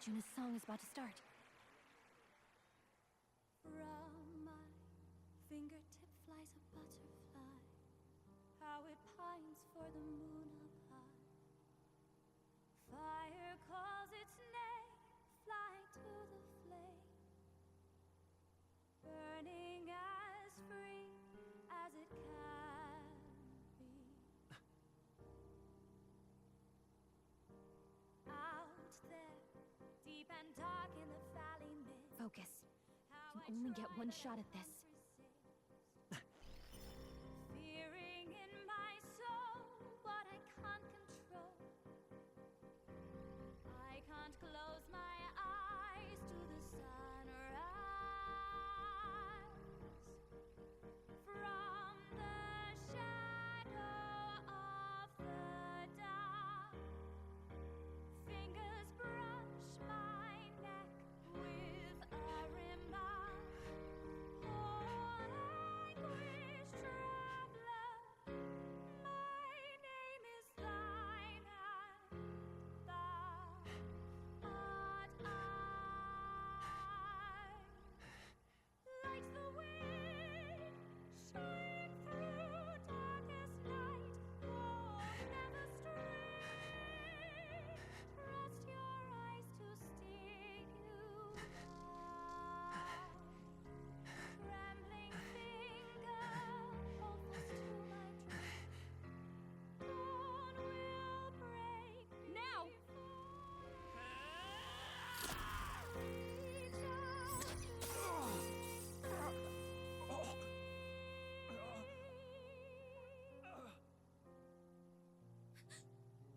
Juna's song is about to start. From my fingertip flies a butterfly, how it pines for the moon up high. Fire calls its name, fly to the flame, burning as free as it can be. Out there, deep and dark in the valley mid. Focus. You can only get one shot at this. Fearing in my soul what I can't control. I can't close my eyes to the sunrise. From the shadow of the dark, fingers brush my neck with a remark. Oh, anguish traveler, my name is thine, and thou art I. Like the wind, shine through darkest night. Oh, never stray. Trust your eyes to steer you down. Trembling finger, hopeless to my dream. Dawn will break Now! Reach out to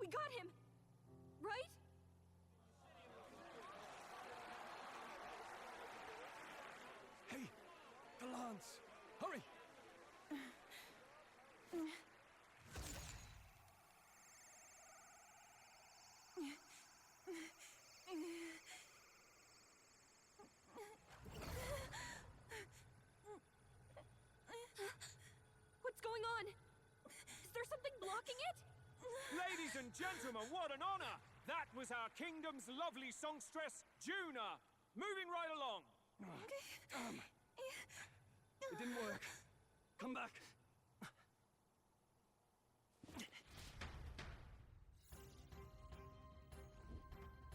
We got him! Right? Hey! The lance! Hurry! What's going on? Is there something blocking it? Ladies and gentlemen, what an honor! That was our kingdom's lovely songstress, Juna. Moving right along. It didn't work. Come back.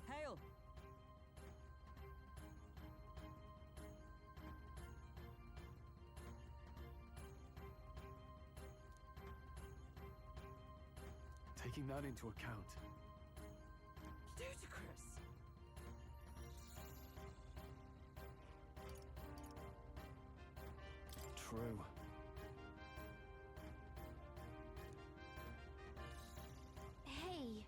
Hail! Taking that into account, Ludicrous! true. Hey!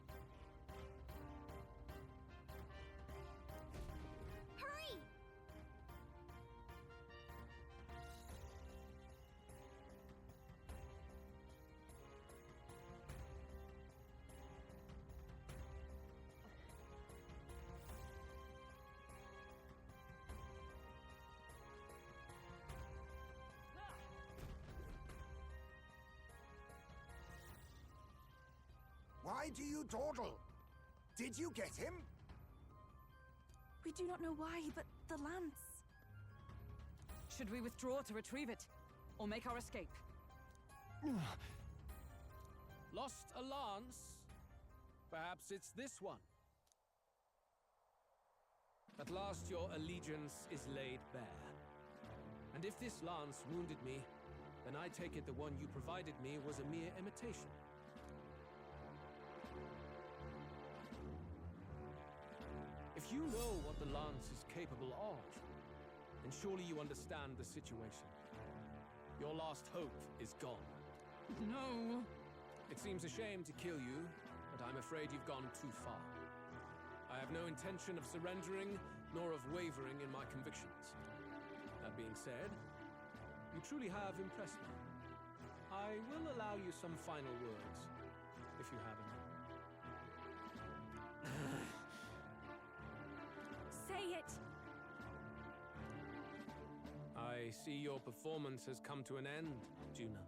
Hurry! Why do you dawdle? Did you get him? We do not know why, but the lance. Should we withdraw to retrieve it? Or make our escape? Lost a lance? Perhaps it's this one. At last your allegiance is laid bare. And if this lance wounded me, then I take it the one you provided me was a mere imitation. If you know what the lance is capable of, then surely you understand the situation. Your last hope is gone. No! It seems a shame to kill you, but I'm afraid you've gone too far. I have no intention of surrendering, nor of wavering in my convictions. That being said, you truly have impressed me. I will allow you some final words, if you have any. Say it! I see your performance has come to an end, Juna.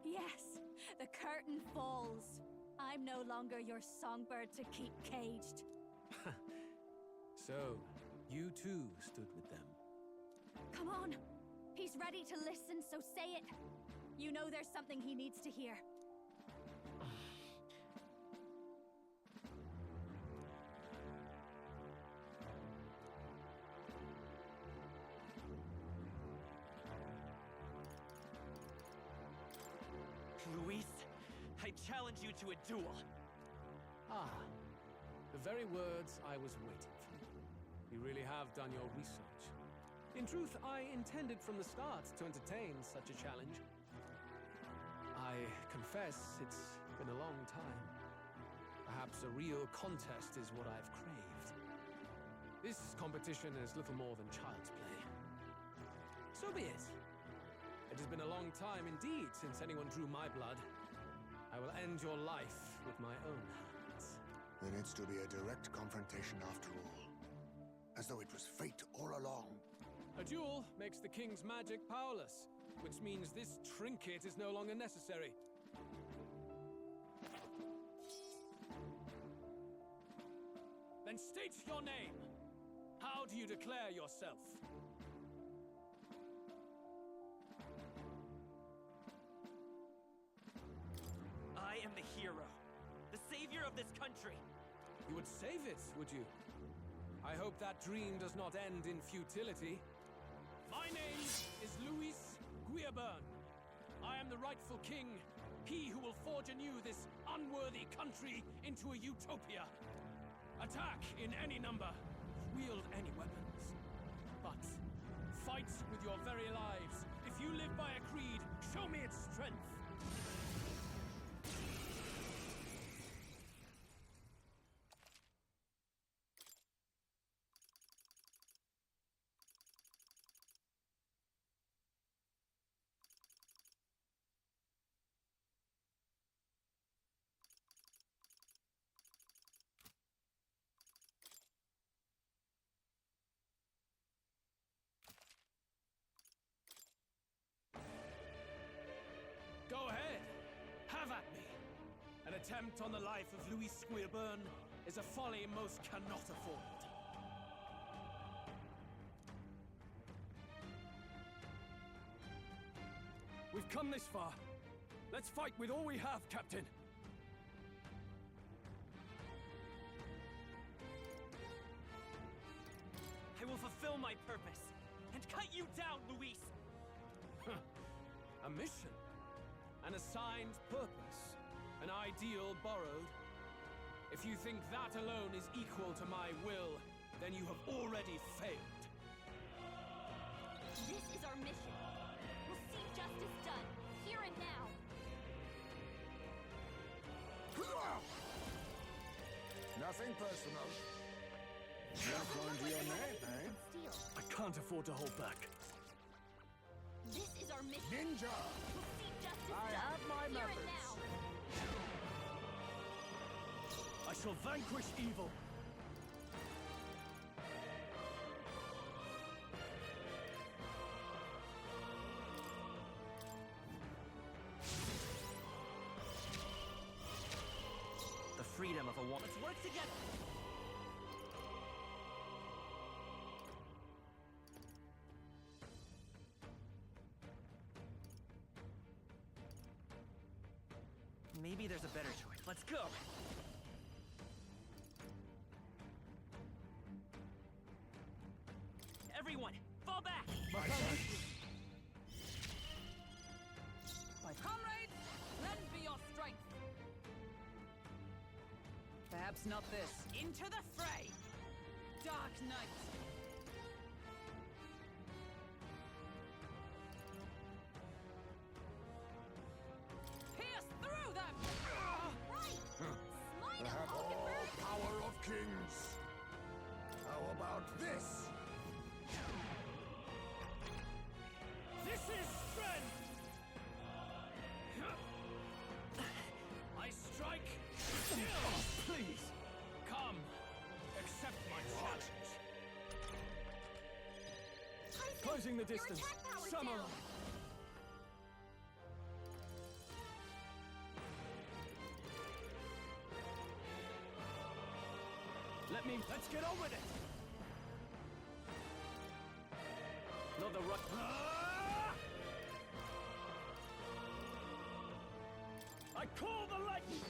Yes, the curtain falls. I'm no longer your songbird to keep caged. So, you too stood with them. Come on! He's ready to listen, so say it! You know there's something he needs to hear. Luis, I challenge you to a duel. Ah, the very words I was waiting for. You really have done your research. In truth, I intended from the start to entertain such a challenge. I confess it's been a long time. Perhaps a real contest is what I've craved. This competition is little more than child's play. So be it. It has been a long time indeed since anyone drew my blood. I will end your life with my own hands. There needs to be a direct confrontation after all. As though it was fate all along. A duel makes the king's magic powerless, which means this trinket is no longer necessary. Then state your name. How do you declare yourself? I am the hero, the savior of this country. You would save it, would you? I hope that dream does not end in futility. My name is Luis Guillaburn. I am the rightful king, he who will forge anew this unworthy country into a utopia. Attack in any number, wield any weapons. But fight with your very lives. If you live by a creed, show me its strength. Go ahead. Have at me. An attempt on the life of Luis Guillaburn is a folly most cannot afford. We've come this far. Let's fight with all we have, Captain. I will fulfill my purpose and cut you down, Luis. A mission. An assigned purpose. An ideal borrowed. If you think that alone is equal to my will, then you have already failed. This is our mission. We'll see justice done, here and now. Nothing personal. Not going to your name, eh? Steel. I can't afford to hold back. This is our mission. Ninja! We'll see justice I done, have my here and methods. now. I shall vanquish evil. The freedom of a woman. Let's work together. Maybe there's a better choice. Let's go. Everyone, fall back. My comrades, lend me your strength. Perhaps not this. Into the fray! Dark Knight! Pierce through them! Right! Smite I him, have all Oakenberg! power of kings. How about this? This is strength! I strike still! Please. Come, accept my challenge. Tyson, Closing the your distance. attack power's Samurai. down. Let's get on with it. of the right. I call the lightning!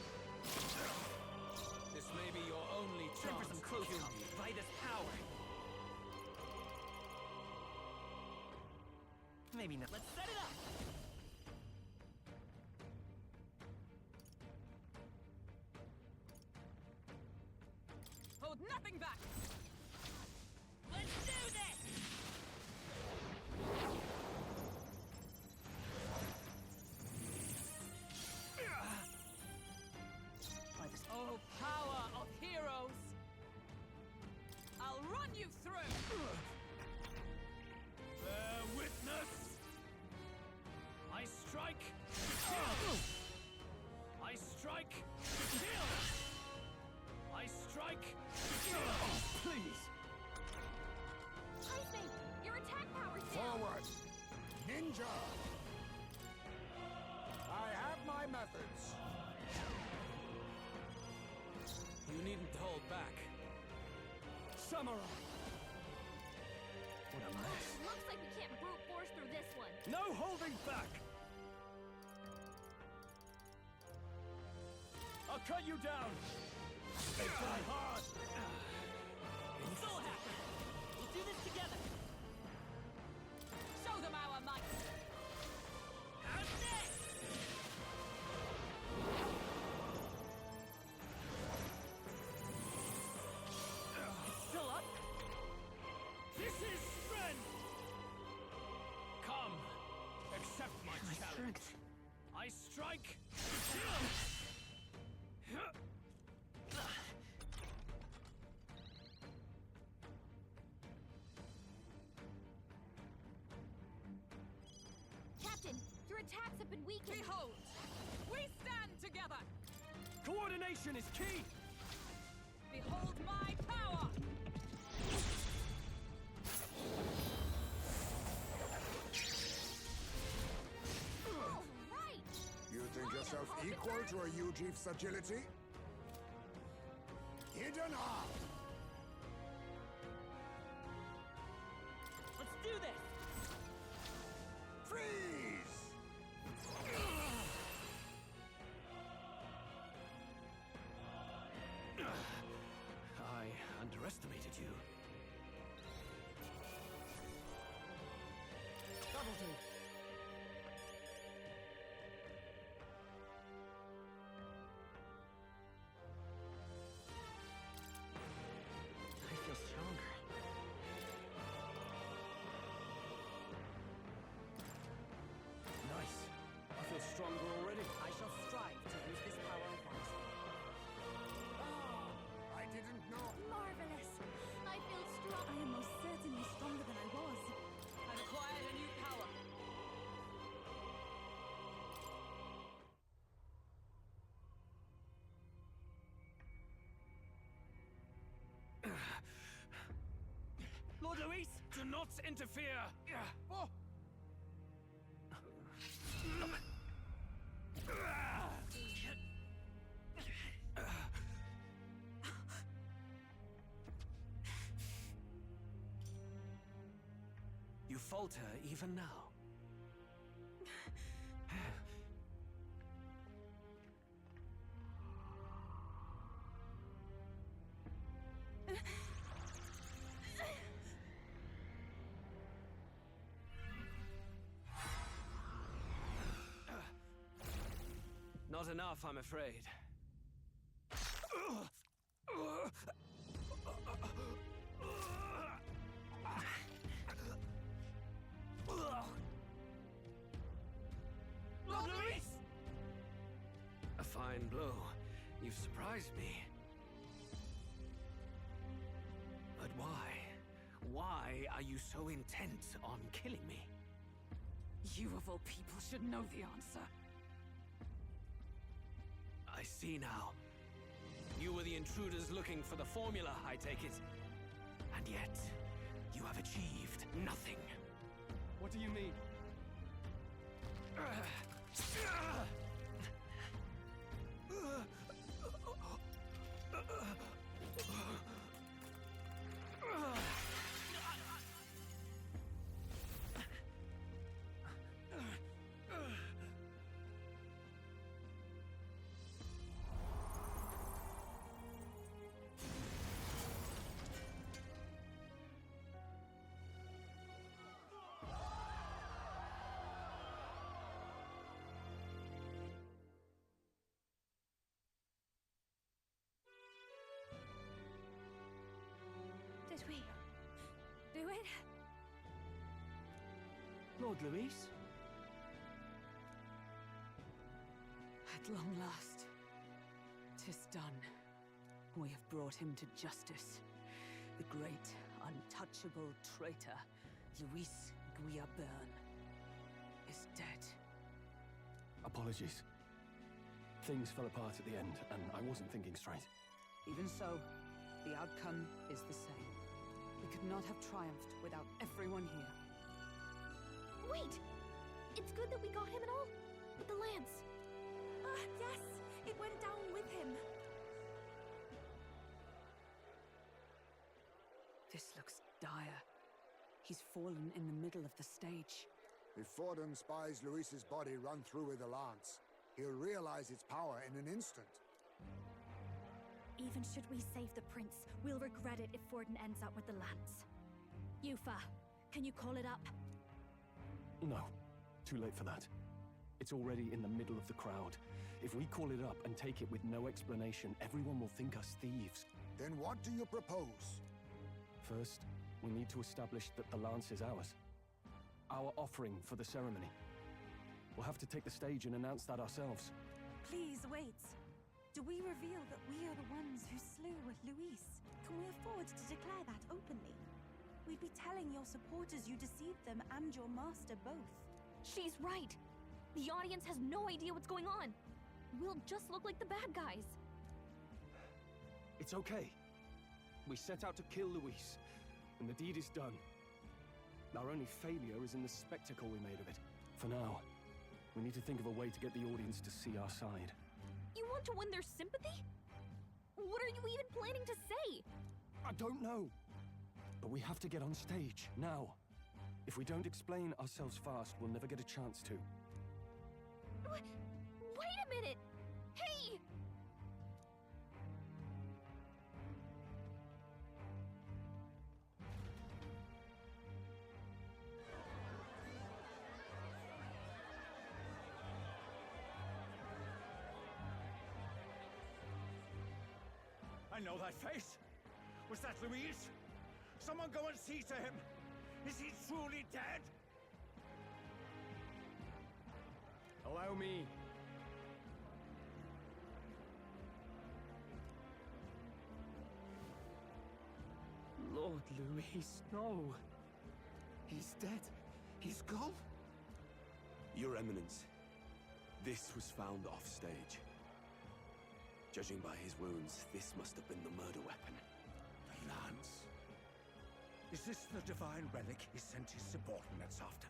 This may be your only Time chance for some to close kill combat. me. By this power. Maybe not. Let's set it up! Hold nothing back! Let's do this! By this power of heroes! I'll run you through! Bear witness! I strike to kill! I strike to kill! I strike to kill! Oh, please! Ice Mage, your attack power's down! Forward! Ninja! I have my methods. You needn't hold back. Samurai! What a mess. Looks like we can't brute force through this one. No holding back! I'll cut you down! They die hard! Soul Hacker! We'll do this together! Show them our might! How's this? It's still up? This is strength! Come, accept my challenge. I strike to kill! Captain, your attacks have been weakened. Behold! We stand together! Coordination is key! Behold my power! All right! You think yourself equal to a Ujif's agility? Hidden arm! Let's do this! Freeze! I underestimated you. Double do. I feel stronger. Nice. I feel stronger already. I shall strive to use this power wisely. I didn't know. Marvelous! I feel strong. I am most certainly stronger than I was. I've acquired a new power. Lord Luis, do not interfere! Oh. You falter even now. Not enough, I'm afraid. Lord Luis! A fine blow. You've surprised me. But why? Why are you so intent on killing me? You of all people should know the answer. I see now. You were the intruders looking for the formula, I take it. And yet, you have achieved nothing. What do you mean? Lord Luis? At long last, 'tis done. We have brought him to justice. The great, untouchable traitor, Luis Guillaburn, is dead. Apologies. Things fell apart at the end, and I wasn't thinking straight. Even so, the outcome is the same. We could not have triumphed without everyone here. Wait! It's good that we got him and all, with the lance. Yes, it went down with him. This looks dire. He's fallen in the middle of the stage. If Fordham spies Luis's body run through with a lance, he'll realize its power in an instant. Even should we save the prince, we'll regret it if Forden ends up with the lance. Yufa, can you call it up? No, too late for that. It's already in the middle of the crowd. If we call it up and take it with no explanation, everyone will think us thieves. Then what do you propose? First, we need to establish that the lance is ours. Our offering for the ceremony. We'll have to take the stage and announce that ourselves. Please wait. Do we reveal that we are the ones who slew Luis? Can we afford to declare that openly? We'd be telling your supporters you deceived them and your master both. She's right. The audience has no idea what's going on. We'll just look like the bad guys. It's okay. We set out to kill Luis, and the deed is done. Our only failure is in the spectacle we made of it. For now, we need to think of a way to get the audience to see our side. You want to win their sympathy? What are you even planning to say? I don't know. But we have to get on stage, now. If we don't explain ourselves fast, we'll never get a chance to. Wait a minute! Hey! I know that face. Was that Luis? Someone go and see to him. Is he truly dead? Allow me. Lord Luis, no. He's dead. He's gone. Your Eminence, this was found off-stage. Judging by his wounds, this must have been the murder weapon. The lance. Is this the divine relic he sent his subordinates after?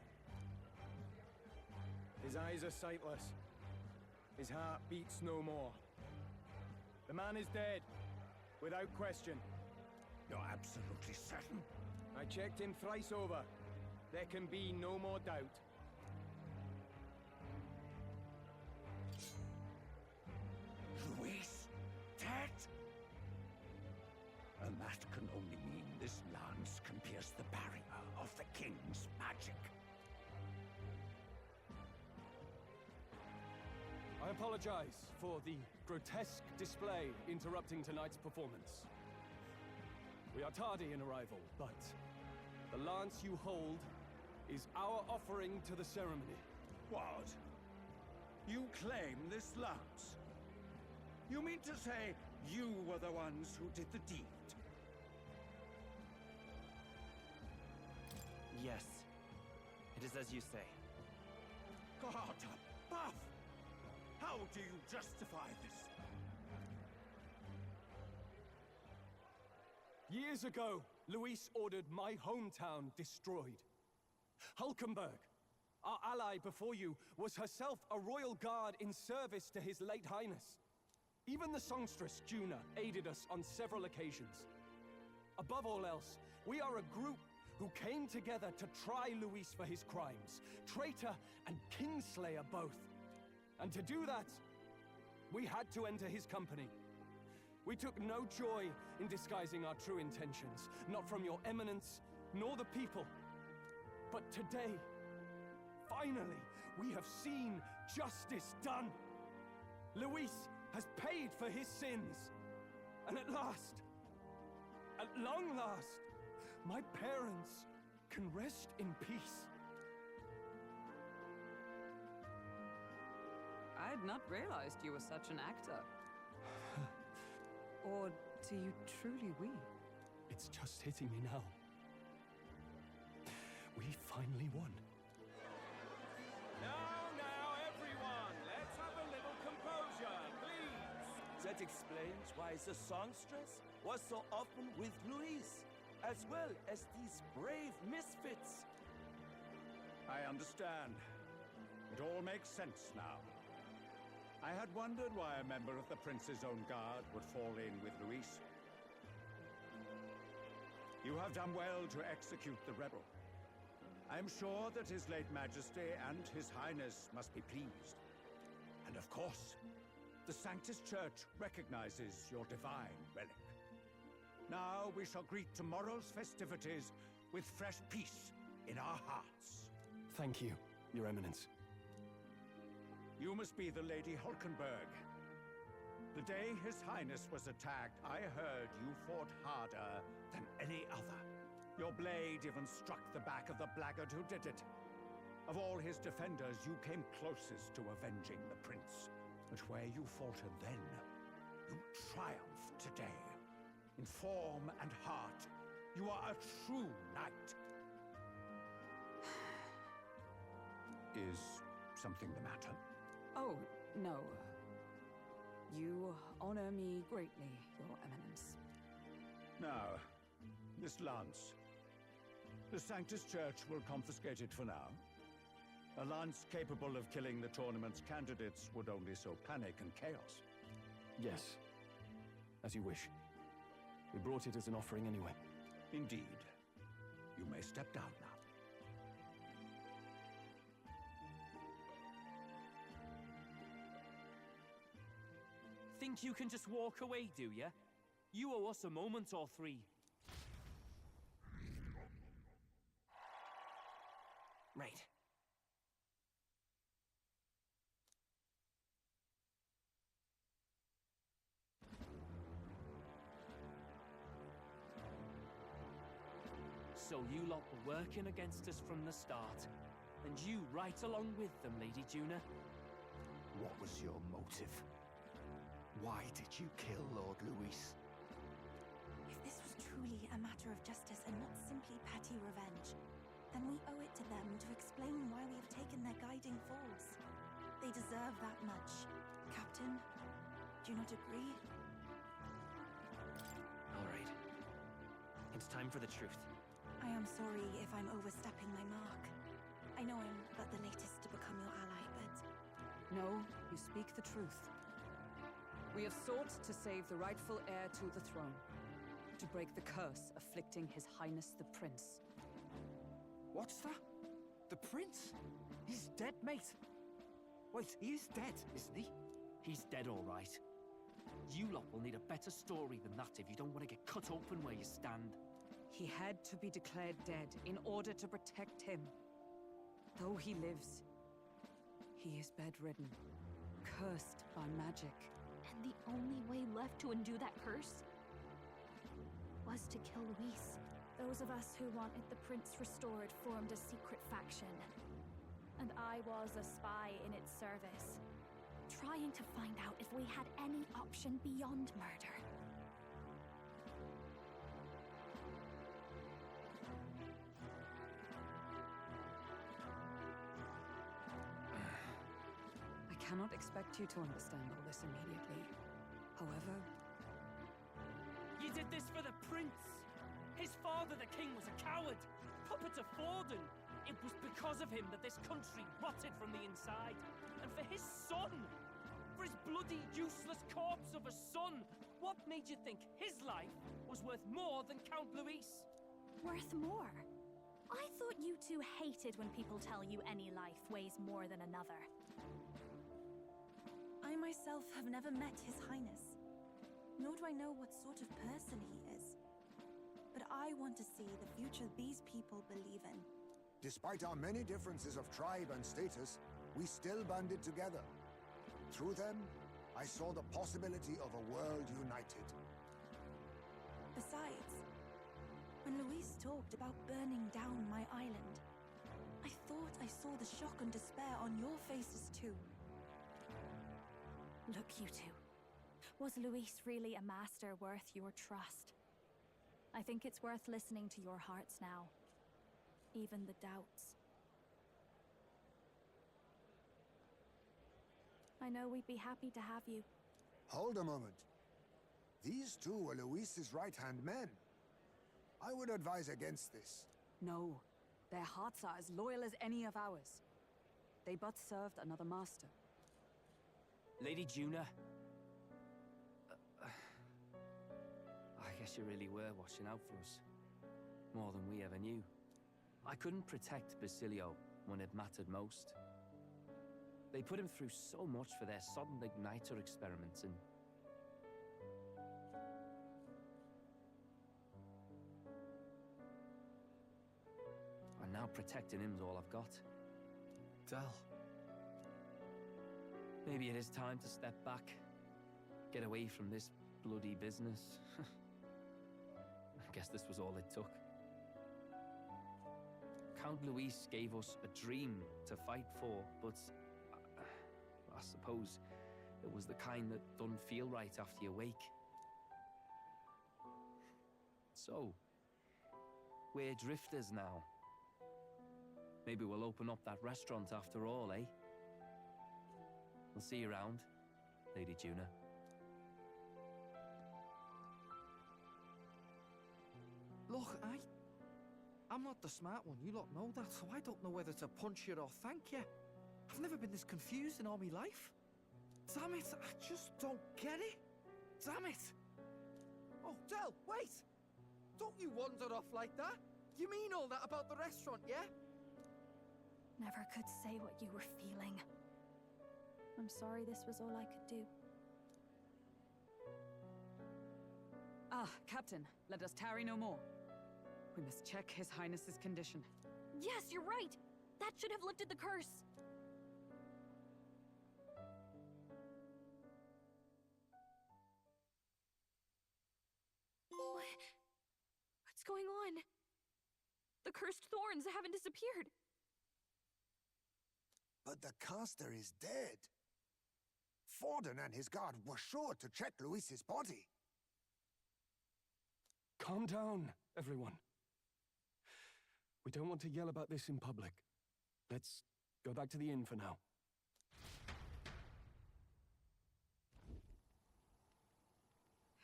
His eyes are sightless. His heart beats no more. The man is dead, without question. You're absolutely certain? I checked him thrice over. There can be no more doubt. Luis, dead? And that can only mean this lance can pierce the barrier of the king's magic. I apologize for the grotesque display interrupting tonight's performance. We are tardy in arrival, but the lance you hold is our offering to the ceremony. What? You claim this lance? You mean to say you were the ones who did the deed? Yes. It is as you say. God above! How do you justify this? Years ago, Luis ordered my hometown destroyed. Hulkenberg, our ally before you, was herself a royal guard in service to his late highness. Even the songstress, Juna, aided us on several occasions. Above all else, we are a group who came together to try Luis for his crimes, traitor and kingslayer both. And to do that, we had to enter his company. We took no joy in disguising our true intentions, not from your eminence, nor the people. But today, finally, we have seen justice done. Luis has paid for his sins. And at last, at long last, my parents can rest in peace. I'd not realized you were such an actor. Or do you truly weep? It's just hitting me now. We finally won. Now, everyone, let's have a little composure, please. That explains why the songstress was so often with Louise, as well as these brave misfits. I understand. It all makes sense now. I had wondered why a member of the Prince's own guard would fall in with Louise. You have done well to execute the rebel. I am sure that His late Majesty and His Highness must be pleased. And of course, the Sanctus Church recognizes your divine relic. Now we shall greet tomorrow's festivities with fresh peace in our hearts. Thank you, Your Eminence. You must be the Lady Hulkenberg. The day His Highness was attacked, I heard you fought harder than any other. Your blade even struck the back of the blackguard who did it. Of all his defenders, you came closest to avenging the prince. But where you faltered then, you triumph today. In form and heart, you are a true knight. Is something the matter? Oh, no. You honor me greatly, Your Eminence. Now, this lance. The Sanctus Church will confiscate it for now. A lance capable of killing the tournament's candidates would only sow panic and chaos. Yes. As you wish. We brought it as an offering anyway. Indeed. You may step down now. Think you can just walk away, do ya? You owe us a moment or three. Right. So you lot were working against us from the start, and you right along with them, Lady Juna. What was your motive? Why did you kill Lord Luis? If this was truly a matter of justice and not simply petty revenge, then we owe it to them to explain why we have taken their guiding force. They deserve that much. Captain, do you not agree? All right. It's time for the truth. I am sorry if I'm overstepping my mark. I know I'm but the latest to become your ally, but... No, you speak the truth. We have sought to save the rightful heir to the throne, to break the curse afflicting His Highness the Prince. What's that? The prince? He's dead, mate. Wait, he is dead, isn't he? He's dead, all right. You lot will need a better story than that if you don't want to get cut open where you stand. He had to be declared dead in order to protect him. Though he lives, he is bedridden, cursed by magic. And the only way left to undo that curse was to kill Luis. Those of us who wanted the prince restored formed a secret faction. And I was a spy in its service, trying to find out if we had any option beyond murder. I cannot expect you to understand all this immediately. However... You did this for the prince! His father, the king, was a coward! Puppet to Forden! It was because of him that this country rotted from the inside! And for his son! For his bloody, useless corpse of a son! What made you think his life was worth more than Count Luis? Worth more? I thought you two hated when people tell you any life weighs more than another. I myself have never met His Highness, nor do I know what sort of person he is. But I want to see the future these people believe in. Despite our many differences of tribe and status, we still banded together. Through them, I saw the possibility of a world united. Besides, when Luis talked about burning down my island, I thought I saw the shock and despair on your faces too. Look, you two. Was Luis really a master worth your trust? I think it's worth listening to your hearts now. Even the doubts. I know we'd be happy to have you. Hold a moment. These two were Luis's right-hand men. I would advise against this. No. Their hearts are as loyal as any of ours. They but served another master. Lady Juna. I guess you really were watching out for us. More than we ever knew. I couldn't protect Basilio when it mattered most. They put him through so much for their sodden igniter experiments and... And now protecting him's all I've got. Del. Maybe it is time to step back. Get away from this bloody business. I guess this was all it took. Count Luis gave us a dream to fight for, but I suppose it was the kind that doesn't feel right after you wake. So, we're drifters now. Maybe we'll open up that restaurant after all, eh? We'll see you around, Lady Juna. Look, I'm not the smart one, you lot know that, so I don't know whether to punch you or thank you. I've never been this confused in all my life. Damn it, I just don't get it. Damn it. Oh, Del, wait! Don't you wander off like that. You mean all that about the restaurant, yeah? Never could say what you were feeling. I'm sorry this was all I could do. Ah, Captain, let us tarry no more. We must check His Highness's condition. Yes, you're right! That should have lifted the curse! What's going on? The cursed thorns haven't disappeared. But the caster is dead. Forden and his guard were sure to check Luis's body. Calm down, everyone. We don't want to yell about this in public. Let's go back to the inn for now.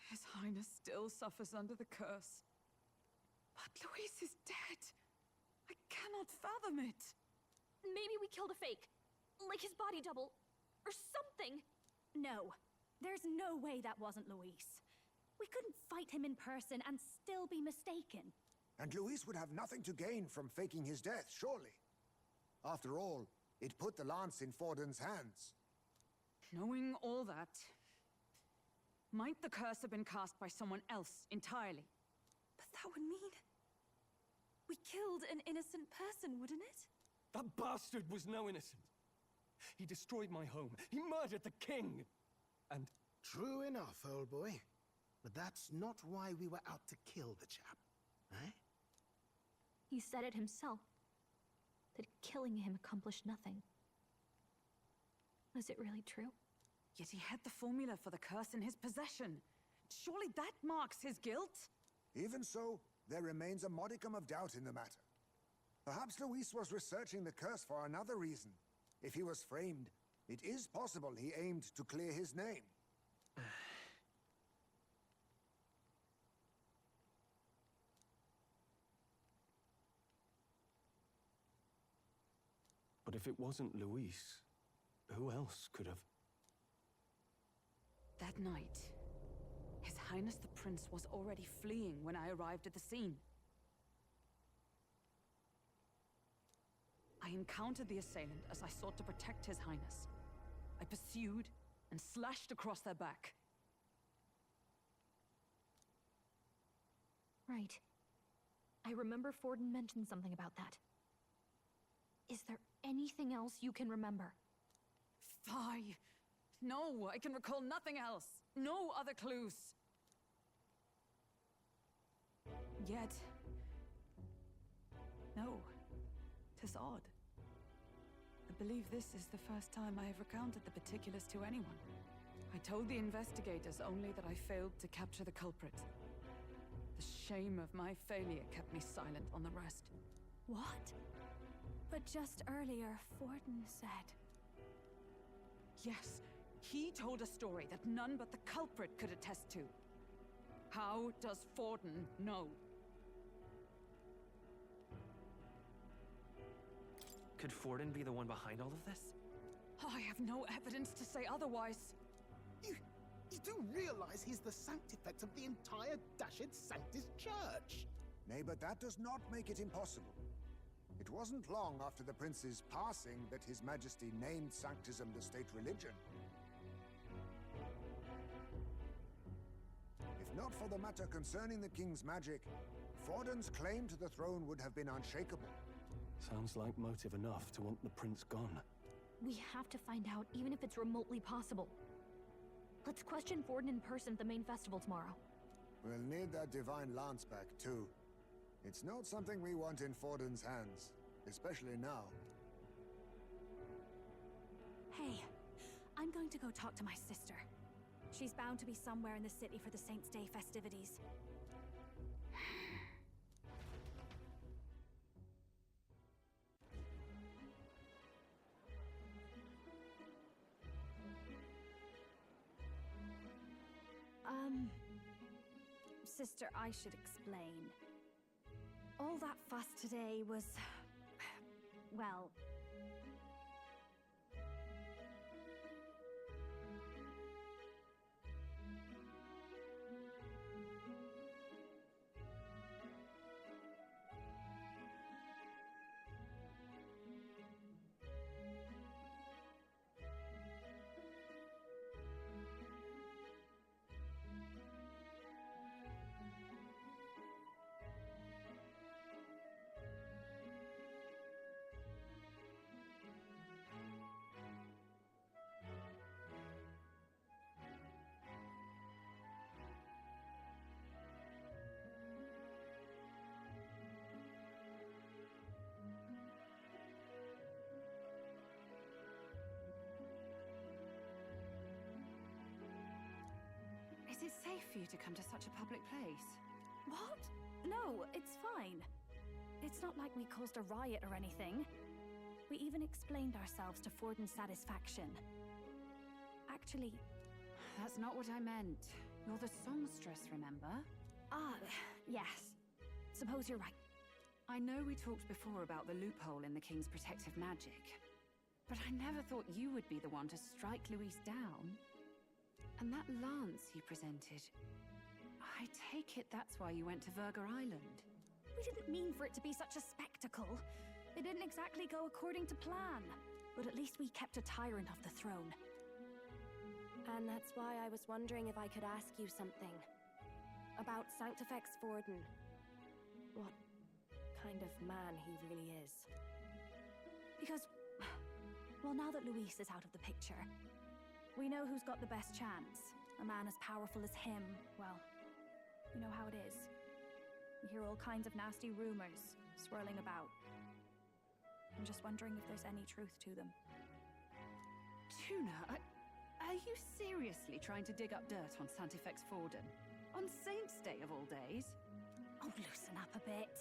His Highness still suffers under the curse. But Luis is dead. I cannot fathom it. Maybe we killed a fake. Like his body double. Or something. No. There's no way that wasn't Luis. We couldn't fight him in person and still be mistaken. And Luis would have nothing to gain from faking his death, surely. After all, it put the lance in Forden's hands. Knowing all that, might the curse have been cast by someone else entirely? But that would mean... we killed an innocent person, wouldn't it? That bastard was no innocent. He destroyed my home. He murdered the king. And... True enough, old boy. But that's not why we were out to kill the chap, eh? He said it himself. That killing him accomplished nothing. Was it really true? Yet he had the formula for the curse in his possession. Surely that marks his guilt? Even so, there remains a modicum of doubt in the matter. Perhaps Luis was researching the curse for another reason. If he was framed, it is possible he aimed to clear his name. But if it wasn't Luis, who else could have? That night, His Highness the Prince was already fleeing when I arrived at the scene. I encountered the assailant as I sought to protect His Highness. I pursued and slashed across their back. Right. I remember Forden mentioned something about that. Is there anything else you can remember? Fie! No, I can recall nothing else. No other clues. Yet... no. 'Tis odd. I believe this is the first time I have recounted the particulars to anyone. I told the investigators only that I failed to capture the culprit. The shame of my failure kept me silent on the rest. What? But just earlier, Forden said... Yes, he told a story that none but the culprit could attest to. How does Forden know? Could Forden be the one behind all of this? I have no evidence to say otherwise. You do realize he's the sanctifex of the entire Dashed Sanctus Church? Nay, but that does not make it impossible. It wasn't long after the prince's passing that His Majesty named Sanctism the state religion. If not for the matter concerning the king's magic, Forden's claim to the throne would have been unshakable. Sounds like motive enough to want the prince gone. We have to find out, even if it's remotely possible. Let's question Forden in person at the main festival tomorrow. We'll need that divine lance back, too. It's not something we want in Forden's hands, especially now. Hey, I'm going to go talk to my sister. She's bound to be somewhere in the city for the Saints' Day festivities. Sister, I should explain. All that fuss today was... well... Is it safe for you to come to such a public place? What? No, it's fine. It's not like we caused a riot or anything. We even explained ourselves to Forden's satisfaction. Actually... That's not what I meant. You're the songstress, remember? Ah, yes. Suppose you're right. I know we talked before about the loophole in the king's protective magic, but I never thought you would be the one to strike Luis down. And that lance you presented... I take it that's why you went to Verger Island. We didn't mean for it to be such a spectacle. It didn't exactly go according to plan. But at least we kept a tyrant off the throne. And that's why I was wondering if I could ask you something. About Sanctifex Forden. What kind of man he really is. Because... well, now that Luis is out of the picture... we know who's got the best chance. A man as powerful as him, well, you know how it is. You hear all kinds of nasty rumors swirling about. I'm just wondering if there's any truth to them. Tuna, are you seriously trying to dig up dirt on Sanctifex Forden? On Saints' Day of all days? Oh, loosen up a bit.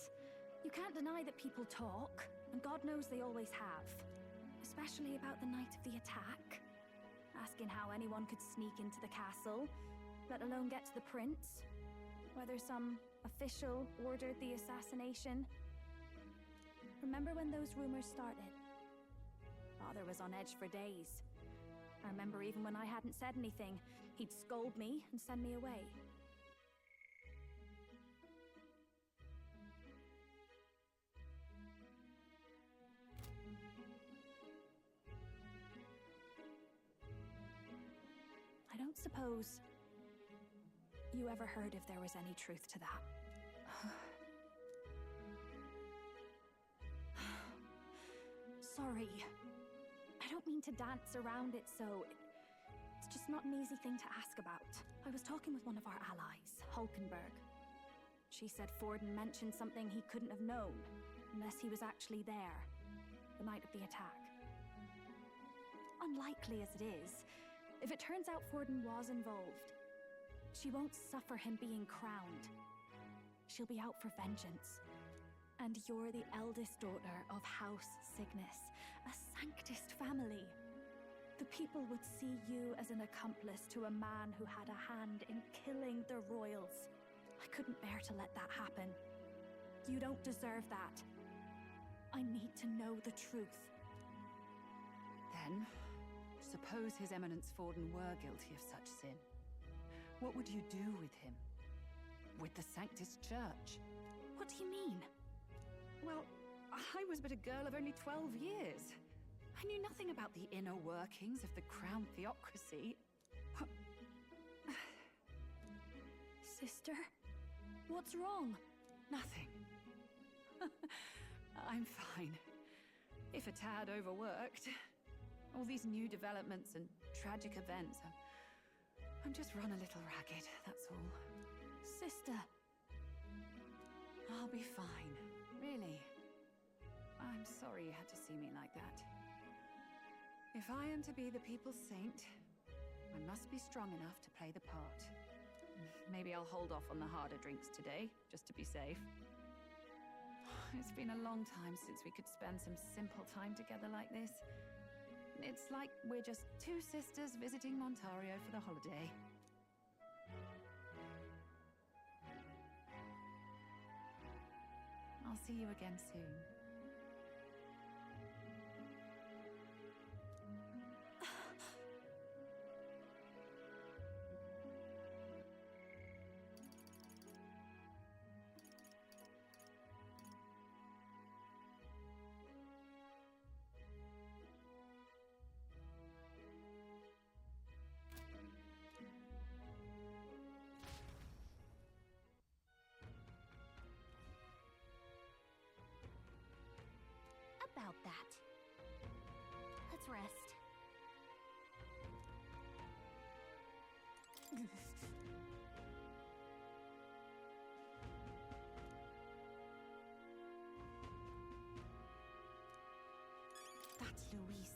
You can't deny that people talk, and God knows they always have. Especially about the night of the attack. Asking how anyone could sneak into the castle, let alone get to the prince. Whether some official ordered the assassination. Remember when those rumors started? Father was on edge for days. I remember even when I hadn't said anything, he'd scold me and send me away. I don't suppose you ever heard if there was any truth to that. Sorry. I don't mean to dance around it so... it's just not an easy thing to ask about. I was talking with one of our allies, Hulkenberg. She said Forden mentioned something he couldn't have known, unless he was actually there, the night of the attack. Unlikely as it is, If it turns out Forden was involved, she won't suffer him being crowned. She'll be out for vengeance. And you're the eldest daughter of House Cygnus, a Sanctist family. The people would see you as an accomplice to a man who had a hand in killing the royals. I couldn't bear to let that happen. You don't deserve that. I need to know the truth. Then, suppose His Eminence Forden were guilty of such sin. What would you do with him? With the Sanctist Church? What do you mean? Well, I was but a girl of only 12 years. I knew nothing about the inner workings of the crown theocracy. Sister? What's wrong? Nothing. I'm fine. If a tad overworked. All these new developments and tragic events. I'm just run a little ragged, that's all. Sister. I'll be fine. Really. I'm sorry you had to see me like that. If I am to be the people's saint, I must be strong enough to play the part. Maybe I'll hold off on the harder drinks today, just to be safe. It's been a long time since we could spend some simple time together like this. It's like we're just two sisters visiting Montario for the holiday. I'll see you again soon. About that. Let's rest. That's Luis.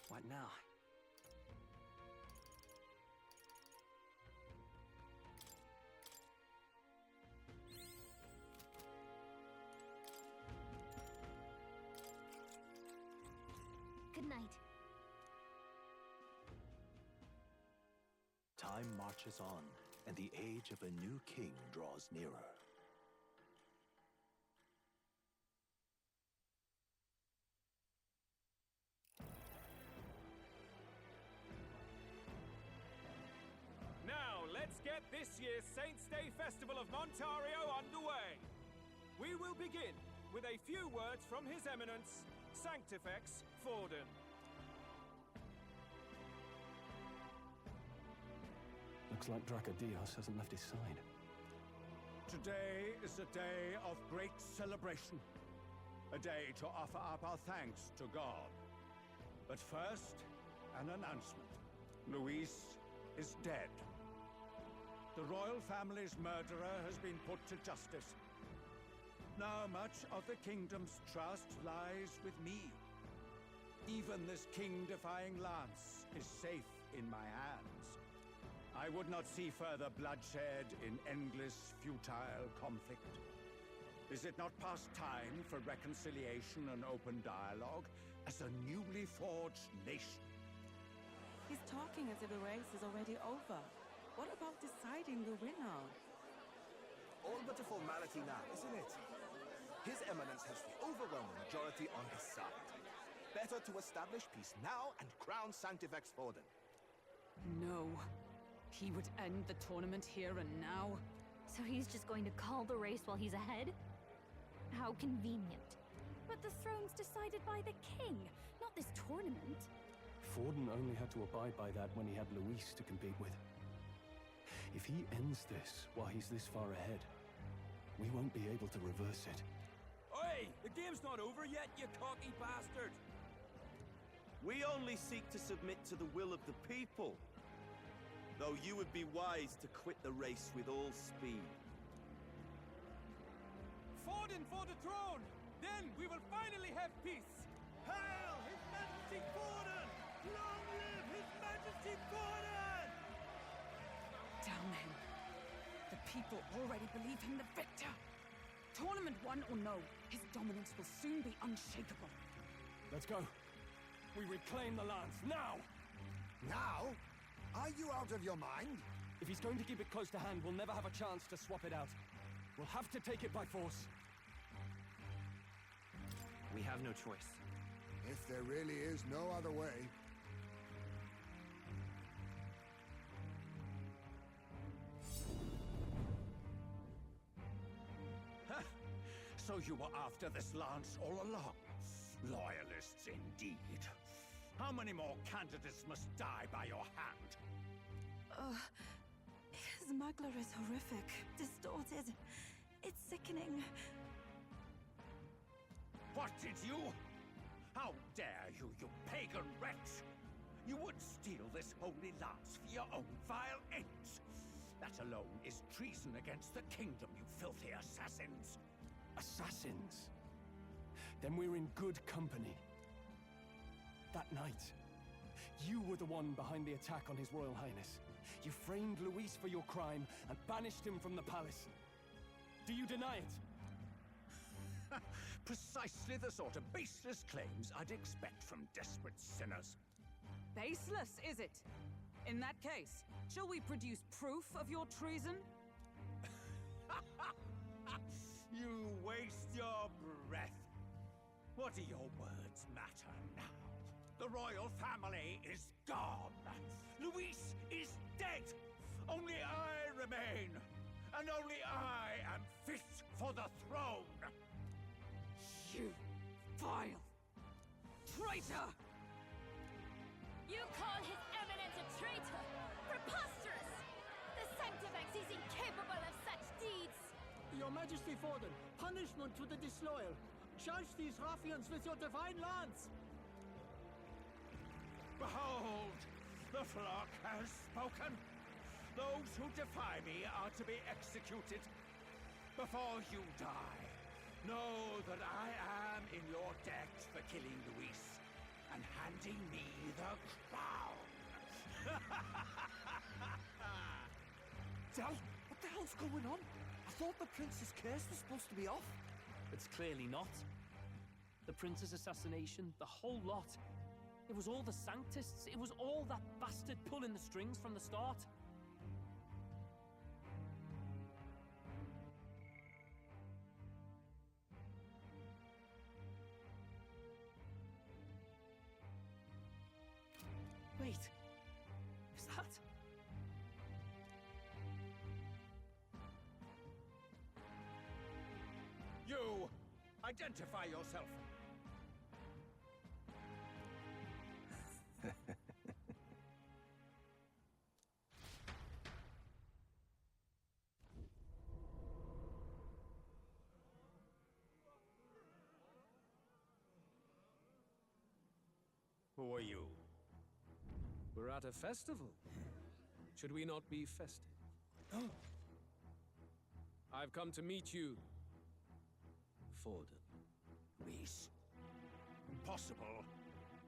What now? Good night. Time marches on, and the age of a new king draws nearer. Now, let's get this year's Saints' Day Festival of Montario underway. We will begin with a few words from His Eminence, Sanctifex Forden. Looks like Dracodios hasn't left his side. Today is a day of great celebration. A day to offer up our thanks to God. But first, an announcement. Luis is dead. The royal family's murderer has been put to justice. Now much of the kingdom's trust lies with me. Even this king-defying lance is safe in my hands. I would not see further bloodshed in endless, futile conflict. Is it not past time for reconciliation and open dialogue as a newly forged nation? He's talking as if the race is already over. What about deciding the winner? All but a formality now, isn't it? His Eminence has the overwhelming majority on his side. Better to establish peace now and crown Sanctifex Forden. No. He would end the tournament here and now. So he's just going to call the race while he's ahead? How convenient. But the throne's decided by the king, not this tournament. Forden only had to abide by that when he had Luis to compete with. If he ends this while he's this far ahead, we won't be able to reverse it. Oi! The game's not over yet, you cocky bastard! We only seek to submit to the will of the people. Though you would be wise to quit the race with all speed. Forden for the throne! Then we will finally have peace! Hail His Majesty Forden! Long live His Majesty Forden! Damn him. The people already believe him the victor. Tournament won or no, his dominance will soon be unshakable. Let's go. We reclaim the lands, now! Now? Are you out of your mind? If he's going to keep it close to hand, we'll never have a chance to swap it out. We'll have to take it by force. We have no choice. If there really is no other way. So you were after this lance all along? Loyalists indeed. How many more candidates must die by your hand? His muggler is horrific, distorted. It's sickening. What did you? How dare you, you pagan wretch! You would steal this holy lance for your own vile ends. That alone is treason against the kingdom, you filthy assassins. Assassins? Then we're in good company. That night, you were the one behind the attack on His Royal Highness. You framed Luis for your crime and banished him from the palace. Do you deny it? Precisely the sort of baseless claims I'd expect from desperate sinners. Baseless, is it? In that case, shall we produce proof of your treason? You waste your breath. What do your words matter now? The royal family is gone. Luis is dead. Only I remain. And only I am fit for the throne. You vile traitor! You call His Eminence a traitor? Preposterous! The Sanctifex is incapable of such deeds! Your Majesty Forden, punishment to the disloyal. Charge these ruffians with your divine lance! Behold, the flock has spoken. Those who defy me are to be executed. Before you die, know that I am in your debt for killing Luis and handing me the crown. Dal, what the hell's going on? I thought the prince's curse was supposed to be off. It's clearly not. The prince's assassination, the whole lot. It was all the Sanctists. It was all that bastard pulling the strings from the start. Wait. Is that... You! Identify yourself! Who are you? We're at a festival. Should we not be festive? I've come to meet you, Forden. Luis? Impossible.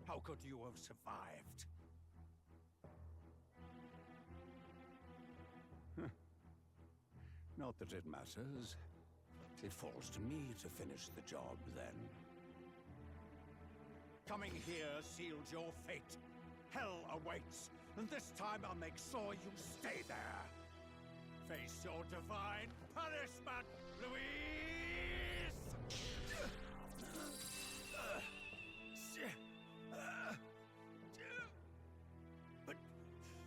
How could you have survived? Not that it matters. It falls to me to finish the job, then. Coming here sealed your fate. Hell awaits, and this time I'll make sure you stay there. face your divine punishment, Louise!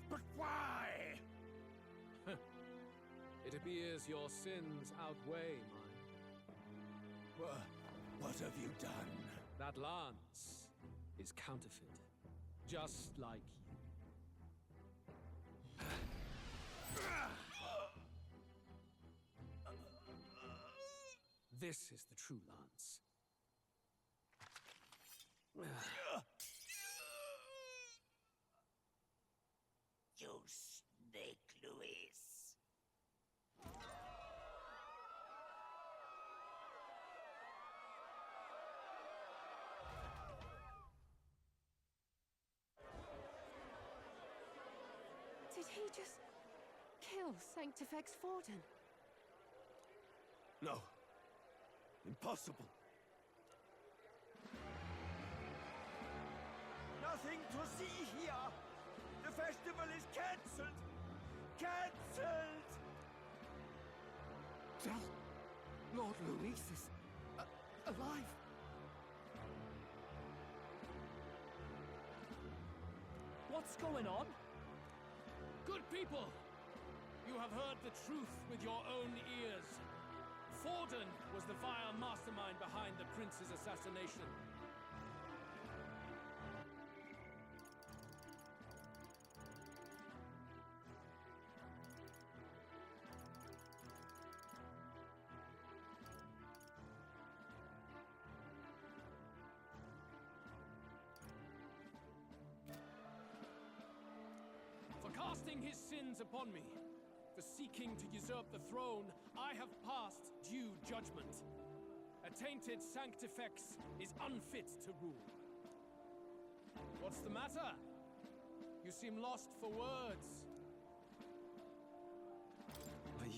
But why? It appears your sins outweigh mine. What have you done? That lance is counterfeit, just like you. This is the true lance. You snake, Luis. Did he just kill Sanctifex Forden? No. Impossible. Nothing to see here. The festival is cancelled. Cancelled! Del, Lord Luis is alive. What's going on? Good people! You have heard the truth with your own ears. Forden was the vile mastermind behind the prince's assassination. For casting his sins upon me, for seeking to usurp the throne, I have passed due judgment. A tainted Sanctifex is unfit to rule. What's the matter? You seem lost for words. But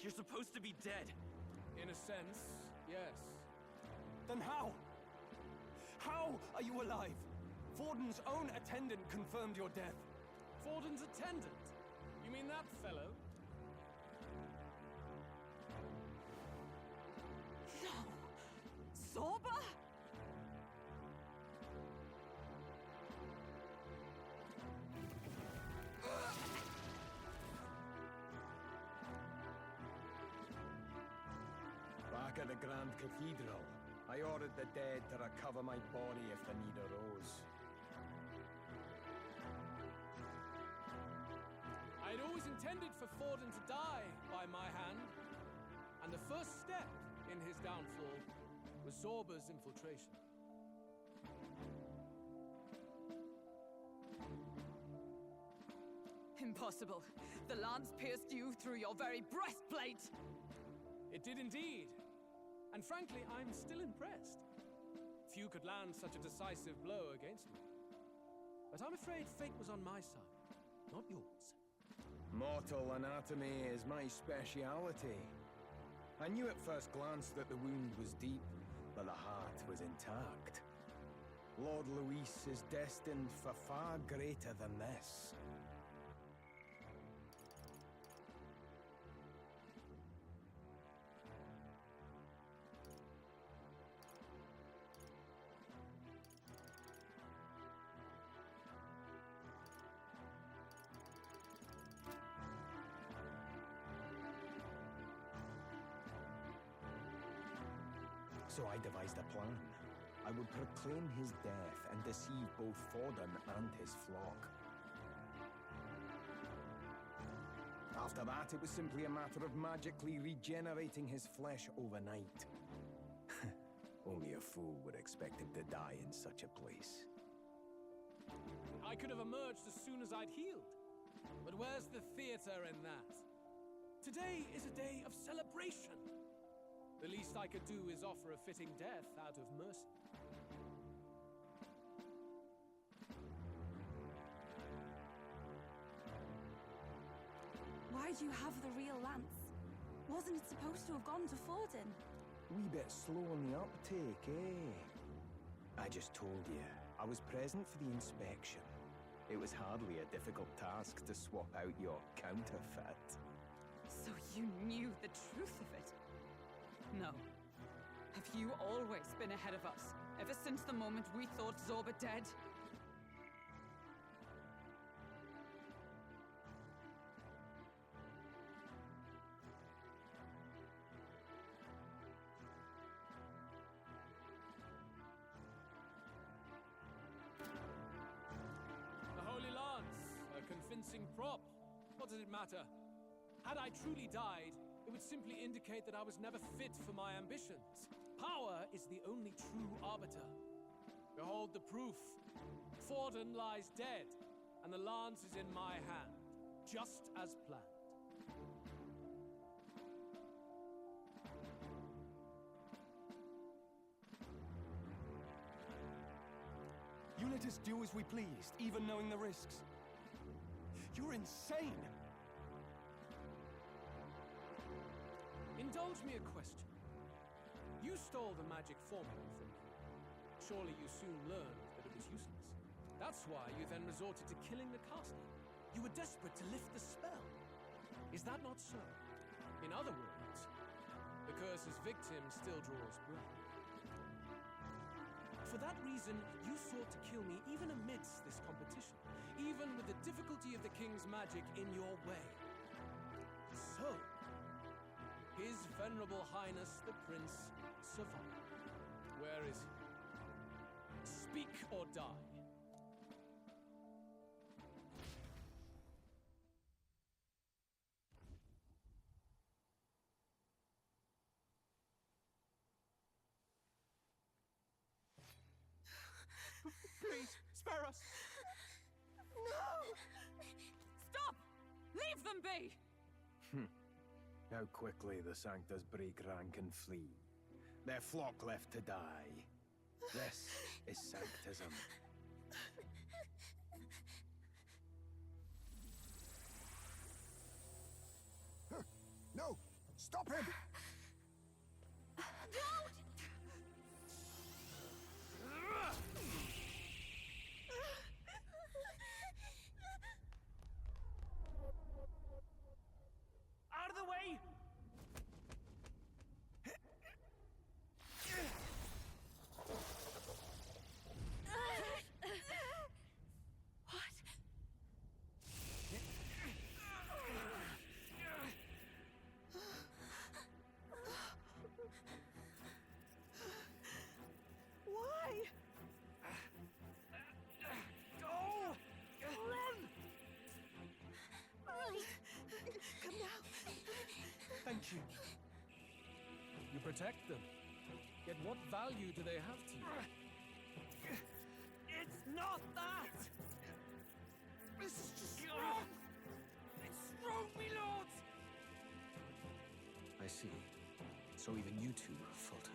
you're supposed to be dead. In a sense, yes. Then how? How are you alive? Forden's own attendant confirmed your death. Forden's attendant? You mean that fellow? No! Zorba? Back at the Grand Cathedral, I ordered the dead to recover my body if the need arose. I had always intended for Forden to die by my hand, and the first step in his downfall was Zorba's infiltration. Impossible. The lance pierced you through your very breastplate! It did indeed. And frankly, I'm still impressed. Few could land such a decisive blow against me. But I'm afraid fate was on my side, not yours. Mortal anatomy is my speciality. I knew at first glance that the wound was deep, but the heart was intact. Lord Luis is destined for far greater than this. So I devised a plan. I would proclaim his death and deceive both Forden and his flock. After that, it was simply a matter of magically regenerating his flesh overnight. Only a fool would expect him to die in such a place. I could have emerged as soon as I'd healed. But where's the theater in that? Today is a day of celebration. The least I could do is offer a fitting death out of mercy. Why'd you have the real lance? Wasn't it supposed to have gone to Forden? Wee bit slow on the uptake, eh? I just told you, I was present for the inspection. It was hardly a difficult task to swap out your counterfeit. So you knew the truth of it? No. Have you always been ahead of us? Ever since the moment we thought Zorba dead? The Holy Lance, a convincing prop. What does it matter? Had I truly died, it would simply indicate that I was never fit for my ambitions. Power is the only true arbiter. Behold the proof. Forden lies dead, and the lance is in my hand, just as planned. You let us do as we pleased, even knowing the risks. You're insane! Indulge me a question. You stole the magic formula from me. Surely you soon learned that it was useless. That's why you then resorted to killing the caster. You were desperate to lift the spell. Is that not so? In other words, the curse's victim still draws breath. For that reason, you sought to kill me even amidst this competition, even with the difficulty of the king's magic in your way. So, His Venerable Highness the Prince survived. Where is he? Speak or die. Please, spare us! No! Stop! Leave them be! How quickly the Sanctus break rank and flee. Their flock left to die. This is Sanctism. No! Stop him! Out of the way! Why? Go! Run! Come now. Thank you. You protect them. Yet what value do they have to you? It's not that! This is just wrong! It's wrong, me lord! I see. So even you two faltered.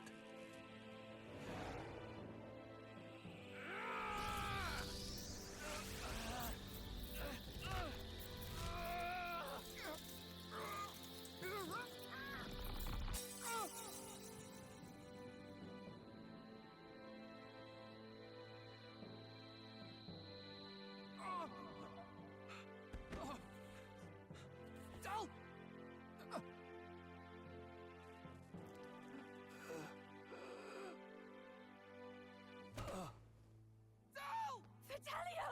Vitelio!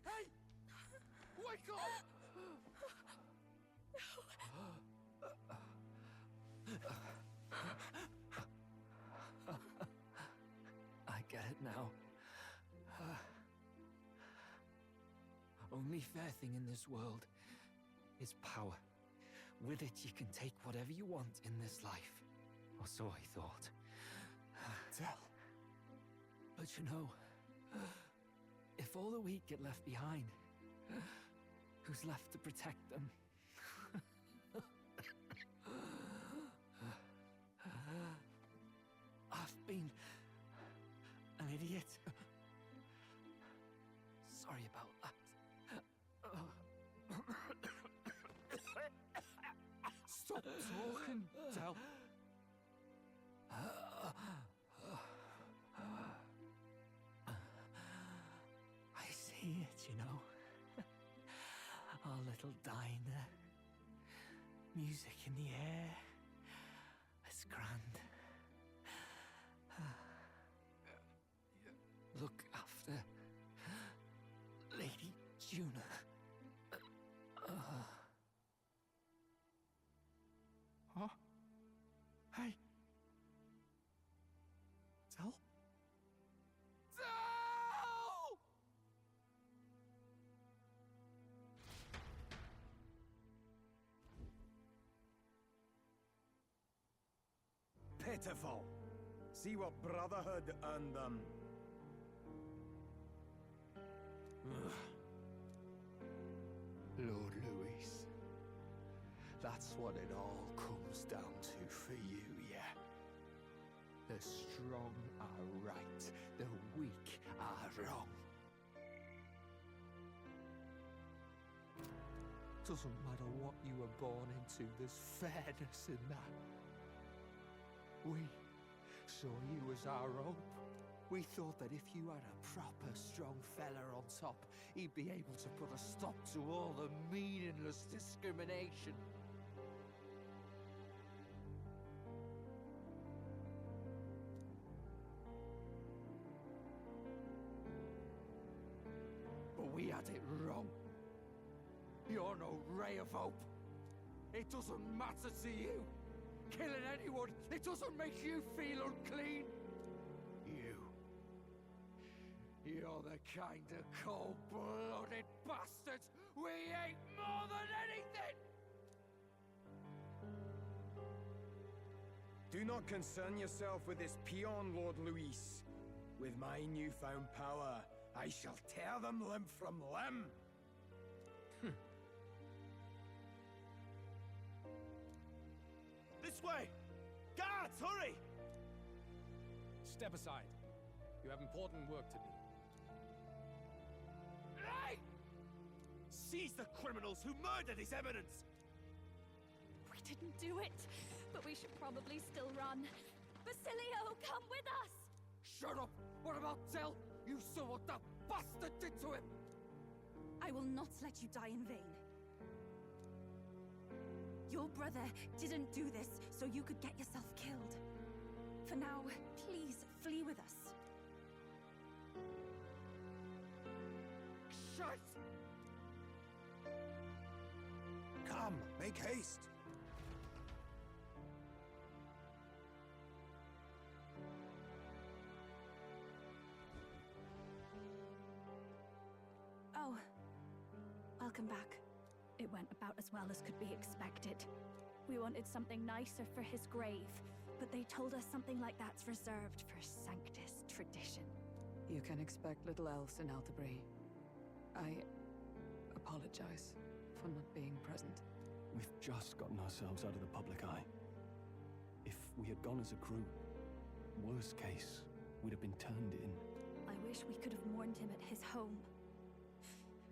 Hey! Wake up! I get it now. Only fair thing in this world is power. With it, you can take whatever you want in this life. Or so I thought. Tell. But you know, if all the weak get left behind, who's left to protect them? I've been an idiot. Sorry about that. Stop talking, Del. I little diner. Music in the air. It's grand. Look after Lady Juna. Huh? Hey. Tell? Pitiful. See what Brotherhood earned them. Lord Louis, that's what it all comes down to for you, yeah? The strong are right, the weak are wrong. Doesn't matter what you were born into, there's fairness in that. We saw you as our hope. We thought that if you had a proper strong fella on top, he'd be able to put a stop to all the meaningless discrimination. But we had it wrong. You're no ray of hope. It doesn't matter to you. Killing anyone, it doesn't make you feel unclean. You're the kind of cold-blooded bastards we hate more than anything! Do not concern yourself with this peon, Lord Louis. With my newfound power, I shall tear them limb from limb. This way! Guards, hurry! Step aside. You have important work to do. Hey! Seize the criminals who murdered His Eminence! We didn't do it, but we should probably still run. Basilio, come with us! Shut up! What about Tell? You saw what that bastard did to him! I will not let you die in vain. Your brother didn't do this so you could get yourself killed. For now, please flee with us. Shite! Come, make haste. Oh, welcome back. It went about as well as could be expected. We wanted something nicer for his grave, but they told us something like that's reserved for Sanctus tradition. You can expect little else in Altabri. I apologize for not being present. We've just gotten ourselves out of the public eye. If we had gone as a crew, worst case, we'd have been turned in. I wish we could have mourned him at his home.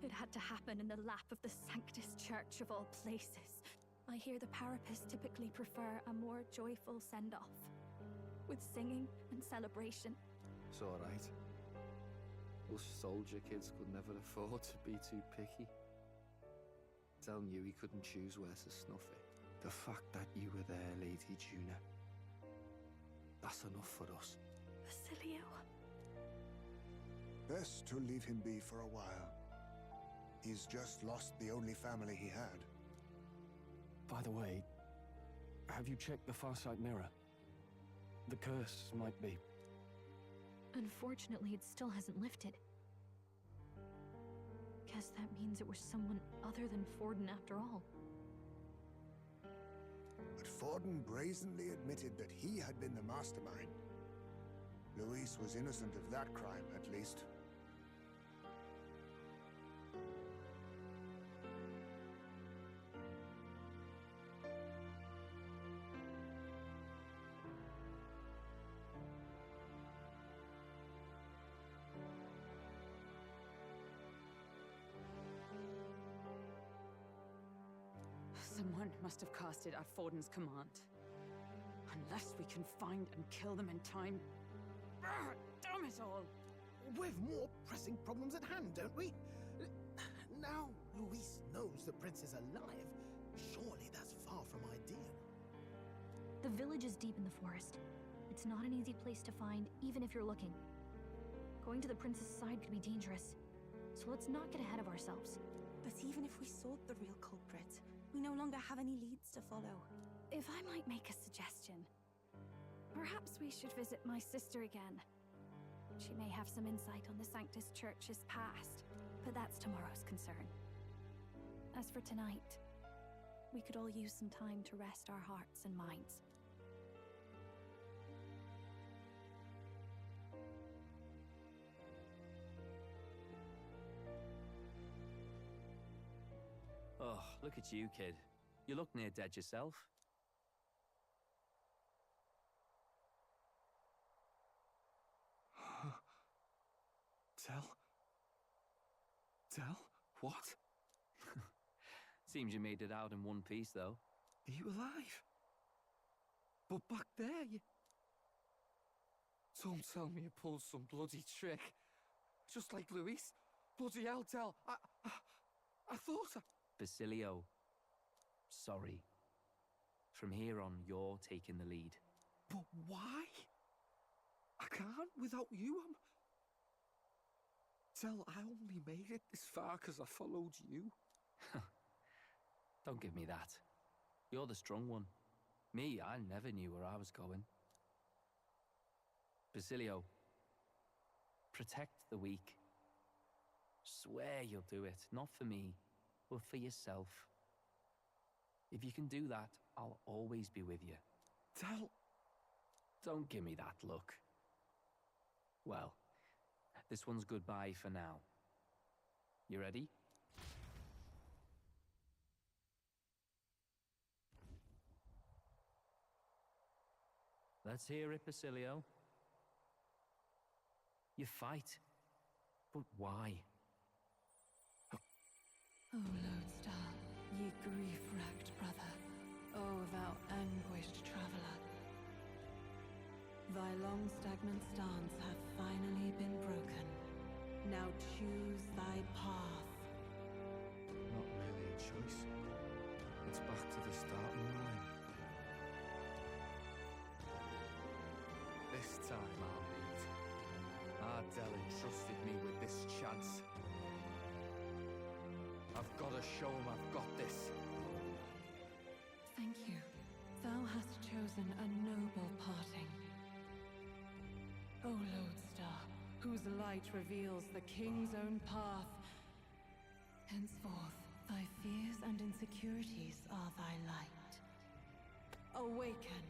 It had to happen in the lap of the Sanctus Church of all places. I hear the Parapists typically prefer a more joyful send-off, with singing and celebration. It's alright. Us soldier kids could never afford to be too picky. Tell knew he couldn't choose where to snuff it. The fact that you were there, Lady Juna, that's enough for us. Basilio. Best to leave him be for a while. He's just lost the only family he had. By the way, have you checked the Farsight mirror? The curse might be... Unfortunately, it still hasn't lifted. Guess that means it was someone other than Forden after all. But Forden brazenly admitted that he had been the mastermind. Luis was innocent of that crime, at least. Someone must have cast it at Forden's command. Unless we can find and kill them in time. Damn it all! We've more pressing problems at hand, don't we? Now Luis knows knows the prince is alive, surely that's far from ideal. The village is deep in the forest. It's not an easy place to find, even if you're looking. Going to the prince's side could be dangerous, so let's not get ahead of ourselves. But even if we sought the real culprit, we no longer have any leads to follow. If I might make a suggestion, perhaps we should visit my sister again. She may have some insight on the Sanctus Church's past, but that's tomorrow's concern. As for tonight, we could all use some time to rest our hearts and minds. Oh, look at you, kid. You look near dead yourself. Tell? What? Seems you made it out in one piece, though. Are you alive? But back there, you... Don't tell me you pulled some bloody trick. Just like Luis. Bloody hell, Tell. I thought I... Basilio. Sorry. From here on, you're taking the lead. But why? I can't without you. Tell, I only made it this far because I followed you. Don't give me that. You're the strong one. Me, I never knew where I was going. Basilio, protect the weak. Swear you'll do it, not for me, but for yourself. If you can do that, I'll always be with you. Tell... Don't give me that look. Well, this one's goodbye for now. You ready? Let's hear it, Basilio. You fight. But why? O Lodestar, ye grief-racked brother, O thou anguished traveler. Thy long stagnant stance hath finally been broken. Now choose thy path. Not really a choice. It's back to the starting line. This time I'll lead. Ardell entrusted me with this chance. I've got to show him I've got this. Thank you. Thou hast chosen a noble parting. O Lodestar, whose light reveals the king's own path. Henceforth, thy fears and insecurities are thy light. Awaken.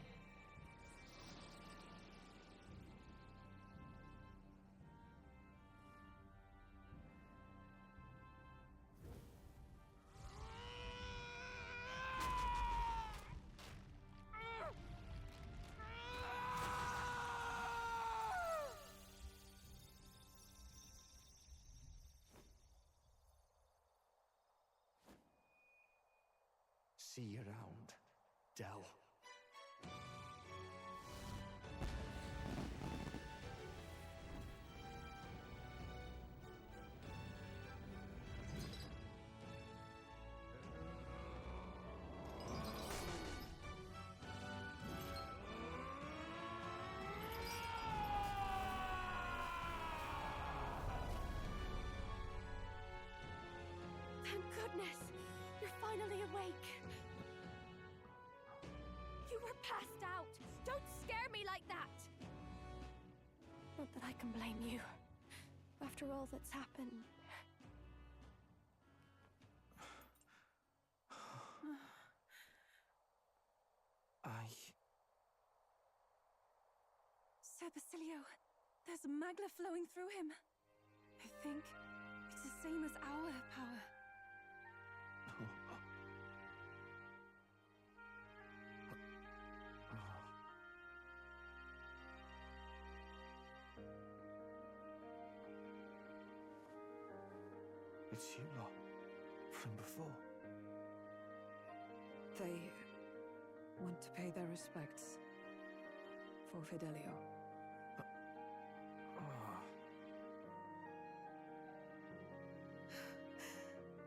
See you around, Dell. Thank goodness! You're finally awake! You were passed out! Don't scare me like that! Not that I can blame you. After all that's happened. Sir Basilio, there's magla flowing through him. I think it's the same as our power. It's you lot, from before. They went to pay their respects for Fidelio.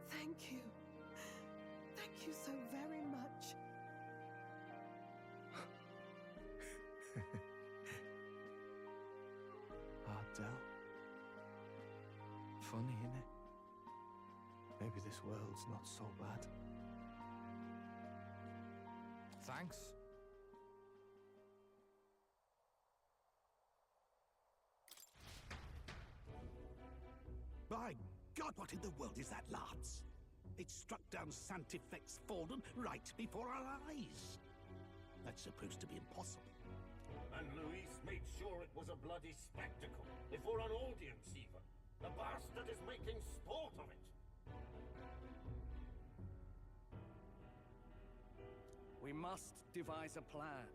Thank you. Del. Funny, innit? Maybe this world's not so bad. Thanks. By God, what in the world is that, Lance? It struck down Santifex Forden right before our eyes. That's supposed to be impossible. And Luis made sure it was a bloody spectacle, before an audience even. The bastard is making sport of it. We must devise a plan.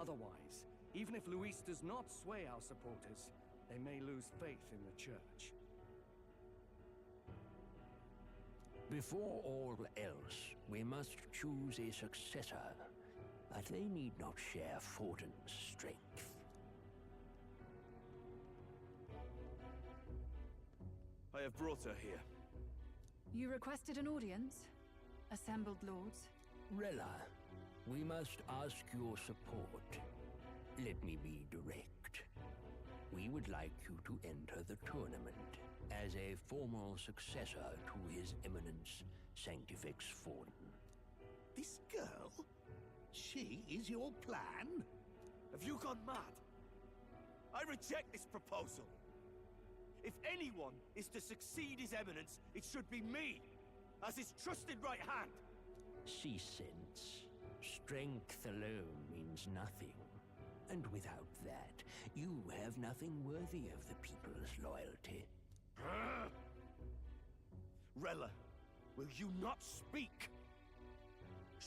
Otherwise, even if Luis does not sway our supporters, they may lose faith in the church. Before all else, we must choose a successor, but they need not share Forden's strength. I have brought her here. You requested an audience? Assembled lords? Rella, we must ask your support. Let me be direct. We would like you to enter the tournament as a formal successor to His Eminence Sanctifex Forden. This girl? She is your plan? Have you gone mad? I reject this proposal. If anyone is to succeed His Eminence, it should be me, as his trusted right hand. See sense. Strength alone means nothing. And without that, you have nothing worthy of the people's loyalty. Rella, will you not speak?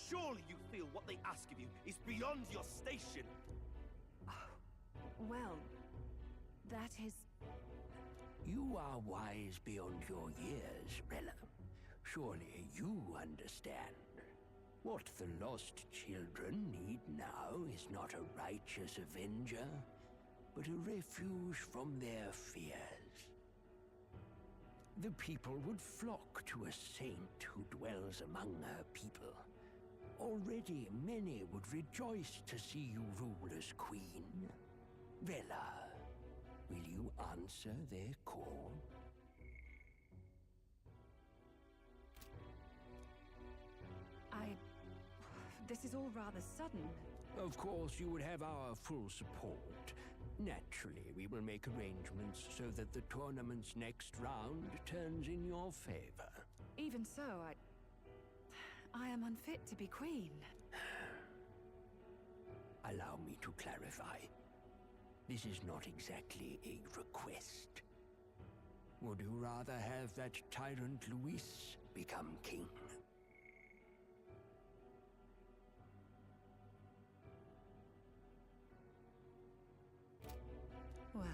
Surely you feel what they ask of you is beyond your station. Well, that is... You are wise beyond your years, Rella. Surely you understand. What the lost children need now is not a righteous avenger, but a refuge from their fears. The people would flock to a saint who dwells among her people. Already many would rejoice to see you rule as queen. Rella, will you answer their call? This is all rather sudden. Of course, you would have our full support. Naturally, we will make arrangements so that the tournament's next round turns in your favor. Even so, I am unfit to be queen. Allow me to clarify. This is not exactly a request. Would you rather have that tyrant Luis become king? Well...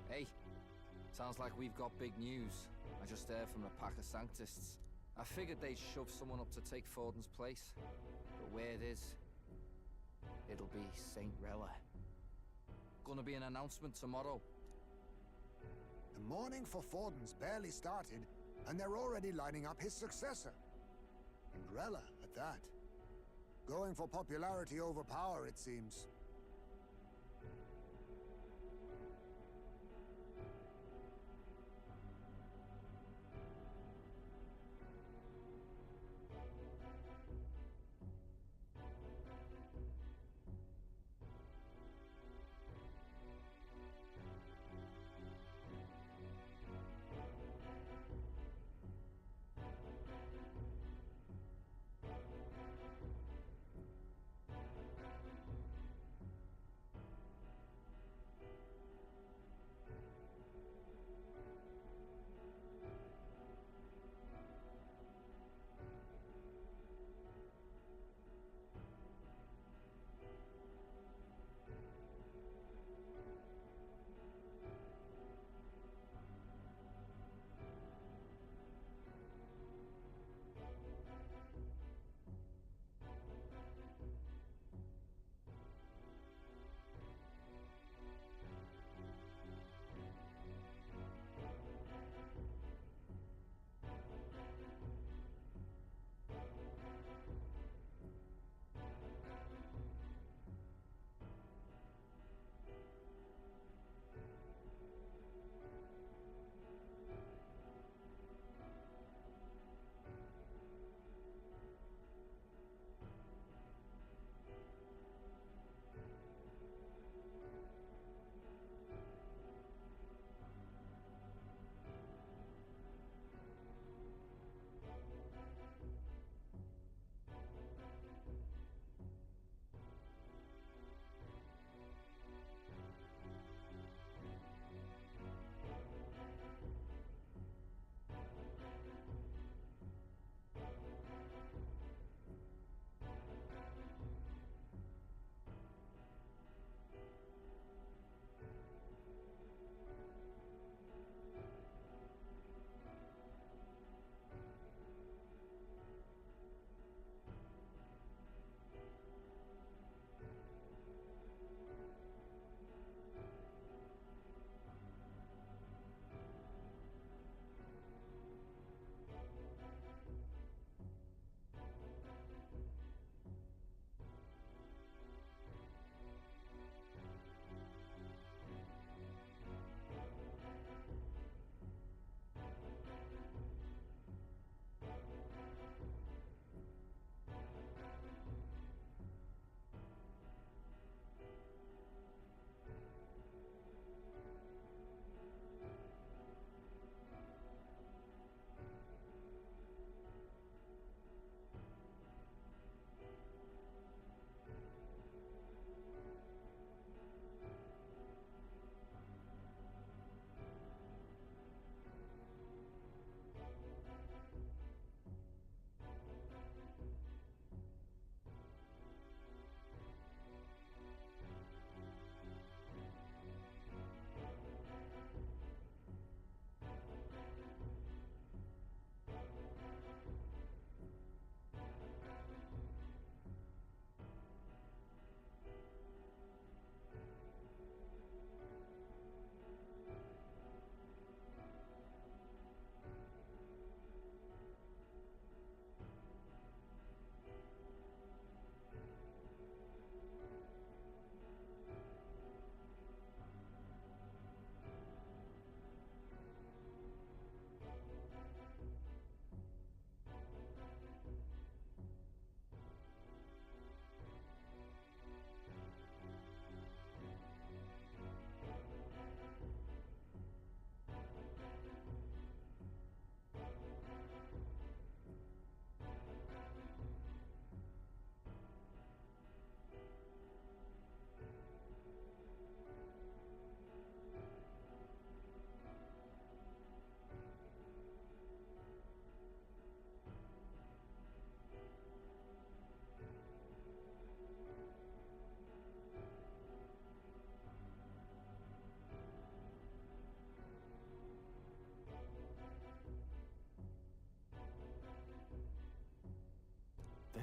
Hey, sounds like we've got big news. I just heard from a pack of Sanctists. I figured they'd shove someone up to take Forden's place. But where it is, it'll be Saint Rella. Gonna be an announcement tomorrow. The mourning for Forden's barely started, and they're already lining up his successor. And Rella, at that. Going for popularity over power, it seems.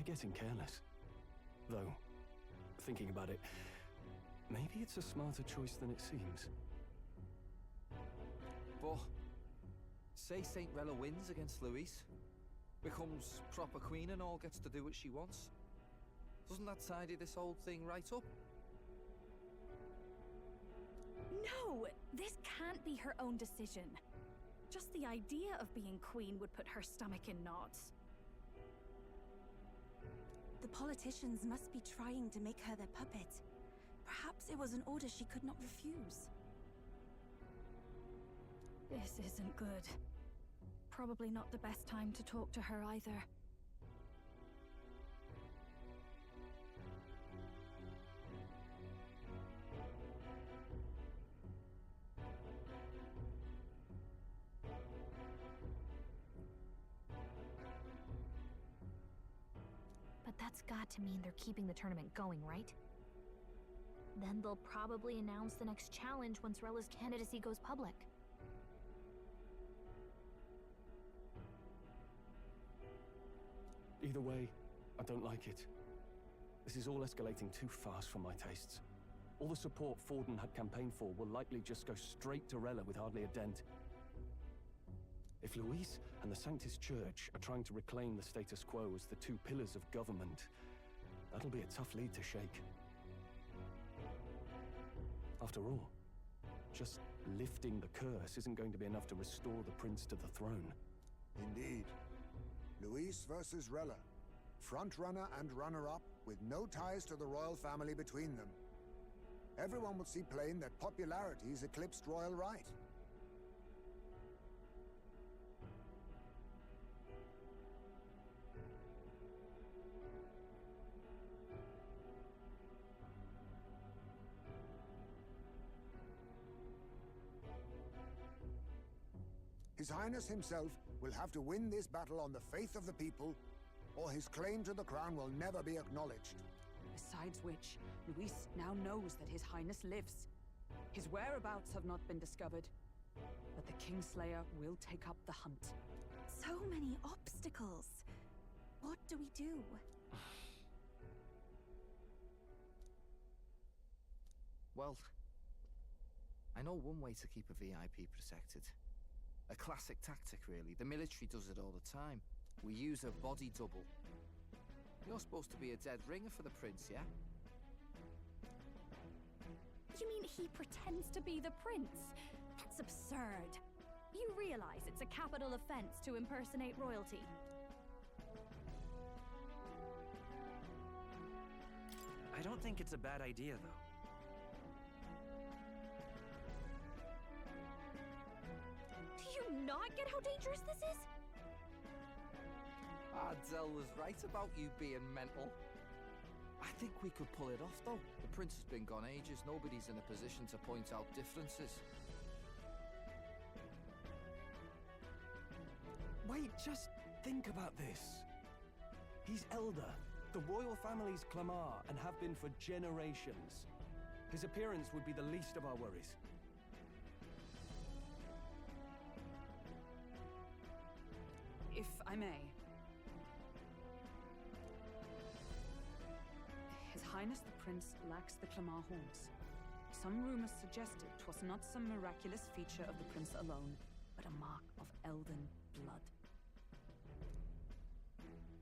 they're getting careless. Though, thinking about it, maybe it's a smarter choice than it seems. But, say St. Rella wins against Louise, becomes proper queen and all, gets to do what she wants. Doesn't that tidy this whole thing right up? No! This can't be her own decision. Just the idea of being queen would put her stomach in knots. The politicians must be trying to make her their puppet. Perhaps it was an order she could not refuse. This isn't good. Probably not the best time to talk to her either. But that's got to mean they're keeping the tournament going, right? Then they'll probably announce the next challenge once Rella's candidacy goes public. Either way, I don't like it. This is all escalating too fast for my tastes. All the support Forden had campaigned for will likely just go straight to Rella with hardly a dent. If Louise and the Sanctus Church are trying to reclaim the status quo as the two pillars of government, that'll be a tough lead to shake. After all, just lifting the curse isn't going to be enough to restore the prince to the throne. Indeed. Louise versus Rella. Front-runner and runner-up, with no ties to the royal family between them. Everyone will see plain that popularity's eclipsed royal right. His Highness himself will have to win this battle on the faith of the people, or his claim to the crown will never be acknowledged. Besides which, Luis now knows that His Highness lives. His whereabouts have not been discovered, but the Kingslayer will take up the hunt. So many obstacles. What do we do? Well, I know one way to keep a VIP protected. A classic tactic, really. The military does it all the time. We use a body double. You're supposed to be a dead ringer for the prince, yeah? You mean he pretends to be the prince? That's absurd. You realize it's a capital offense to impersonate royalty. I don't think it's a bad idea, though. Do you not get how dangerous this is? Ardell was right about you being mental. I think we could pull it off, though. The prince has been gone ages. Nobody's in a position to point out differences. Wait, just think about this. He's elder, the royal family's Clamar, and have been for generations. His appearance would be the least of our worries. If I may. His Highness the Prince lacks the Clamar horns. Some rumors suggested 'twas not some miraculous feature of the prince alone, but a mark of elden blood.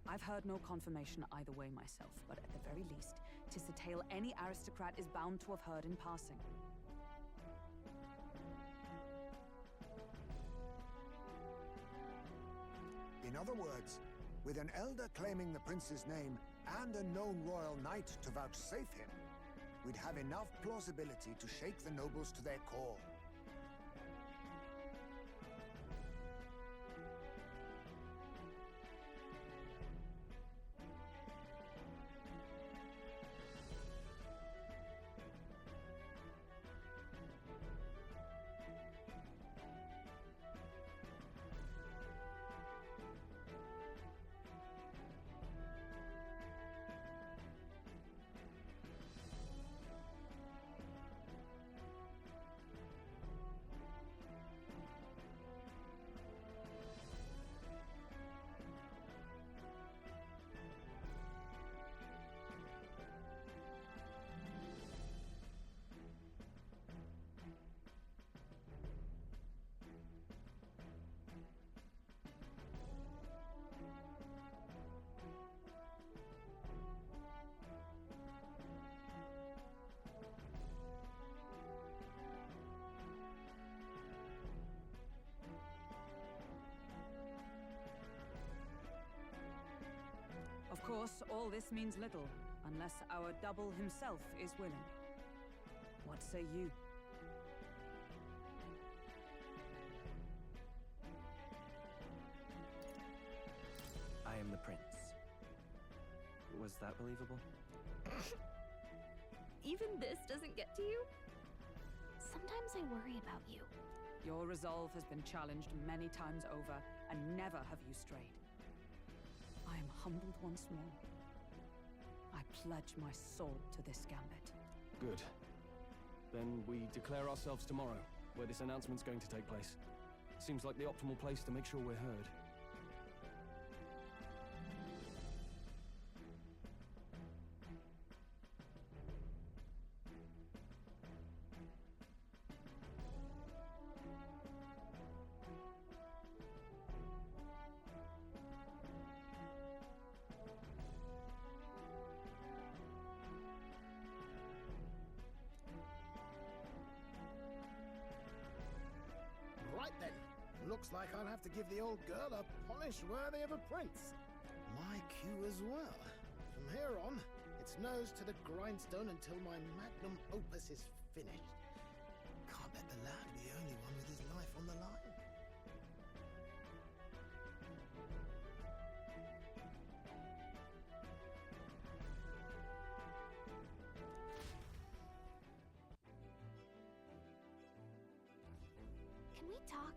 I've heard no confirmation either way myself, but at the very least, 'tis a tale any aristocrat is bound to have heard in passing. In other words, with an elder claiming the prince's name and a known royal knight to vouchsafe him, we'd have enough plausibility to shake the nobles to their core. Of course, all this means little, unless our double himself is willing. What say you? I am the prince. Was that believable? Even this doesn't get to you? Sometimes I worry about you. Your resolve has been challenged many times over, and never have you strayed. I am humbled once more. I pledge my soul to this gambit. Good. Then we declare ourselves tomorrow, where this announcement's going to take place. Seems like the optimal place to make sure we're heard. Right then. Looks like I'll have to give the old girl a polish worthy of a prince. My cue as well. From here on, it's nose to the grindstone until my magnum opus is finished. Can't let the lad be the only one with his life on the line. Can we talk?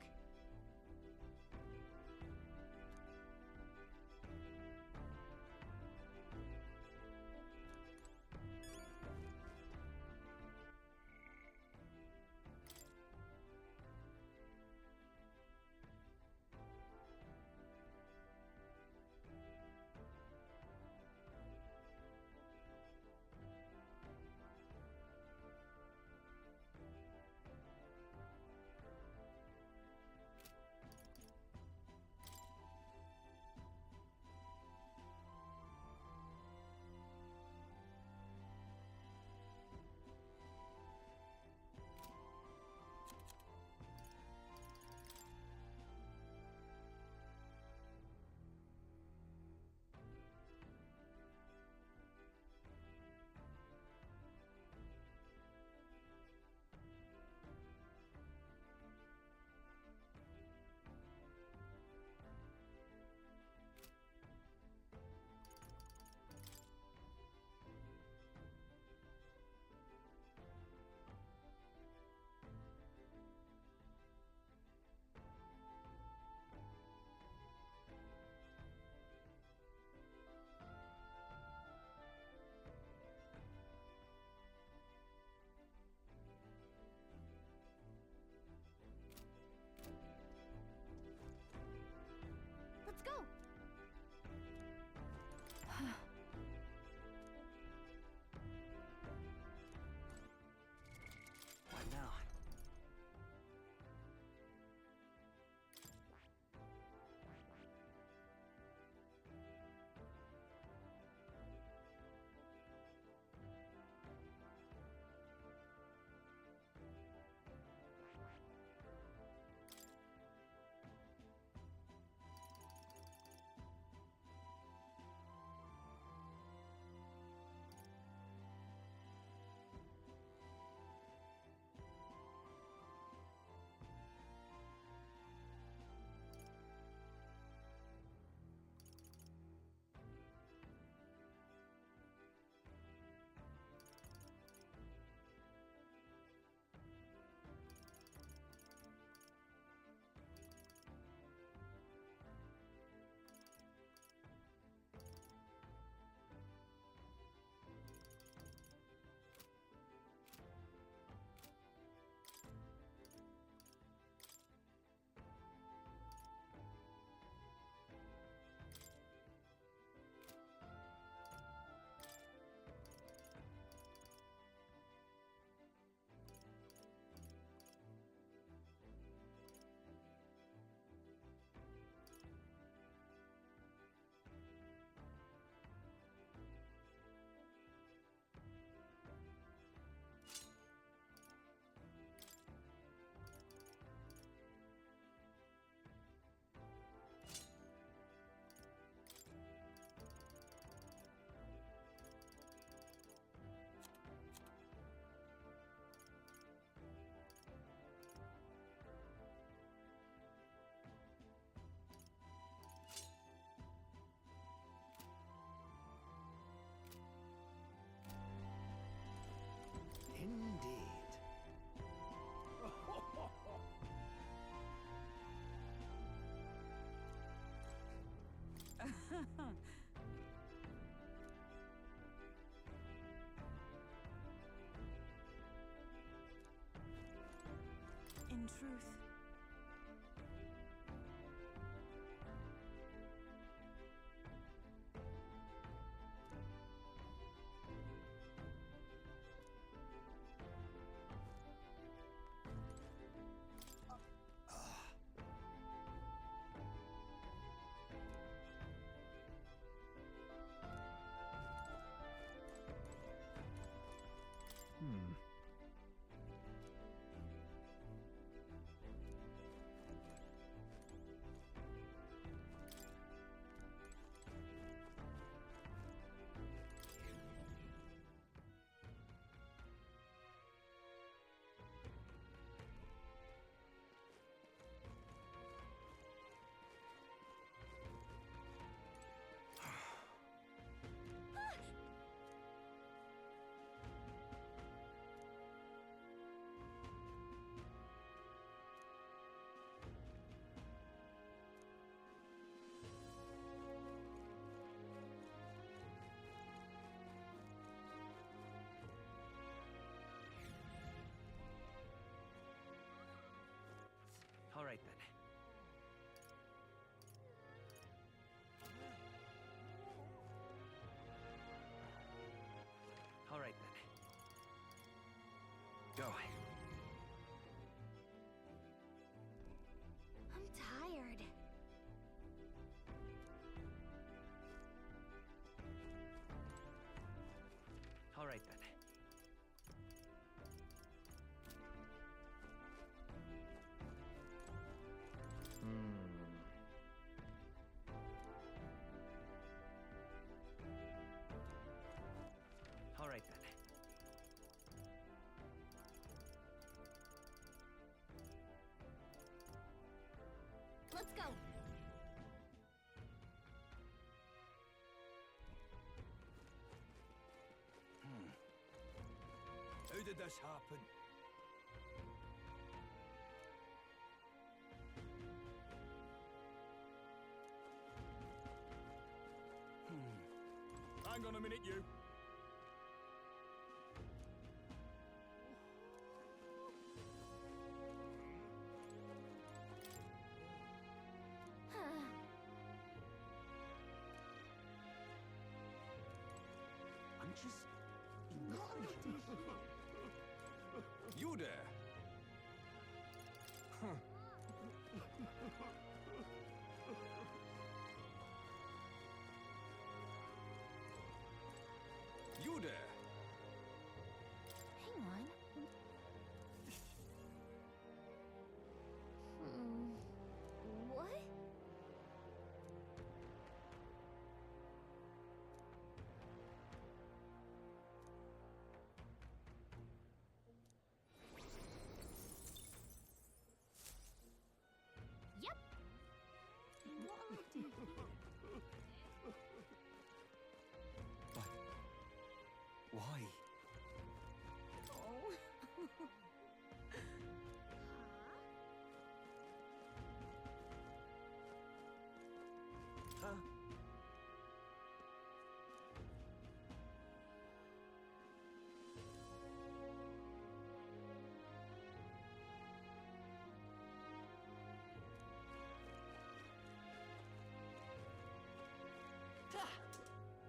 In truth, All right, then. All right, then. Go. I'm tired. All right, then. All right, then. Let's go. How did this happen? Hang on a minute, you. I'm just You there? Huh. You there? Hang on. What? Yep. What am I doing? Why? Oh. Huh?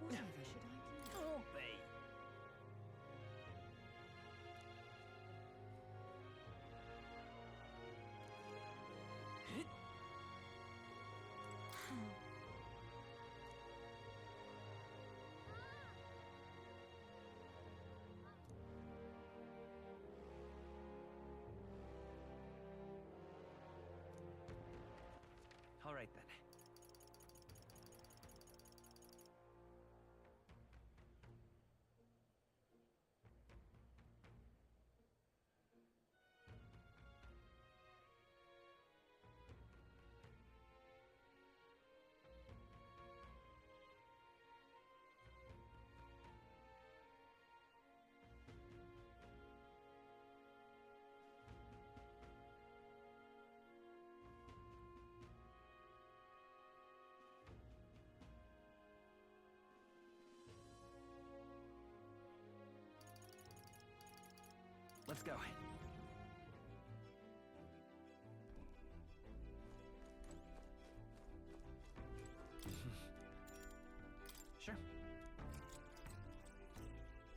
Whatever should I do? Don't be. All right, then. Let's go. Sure.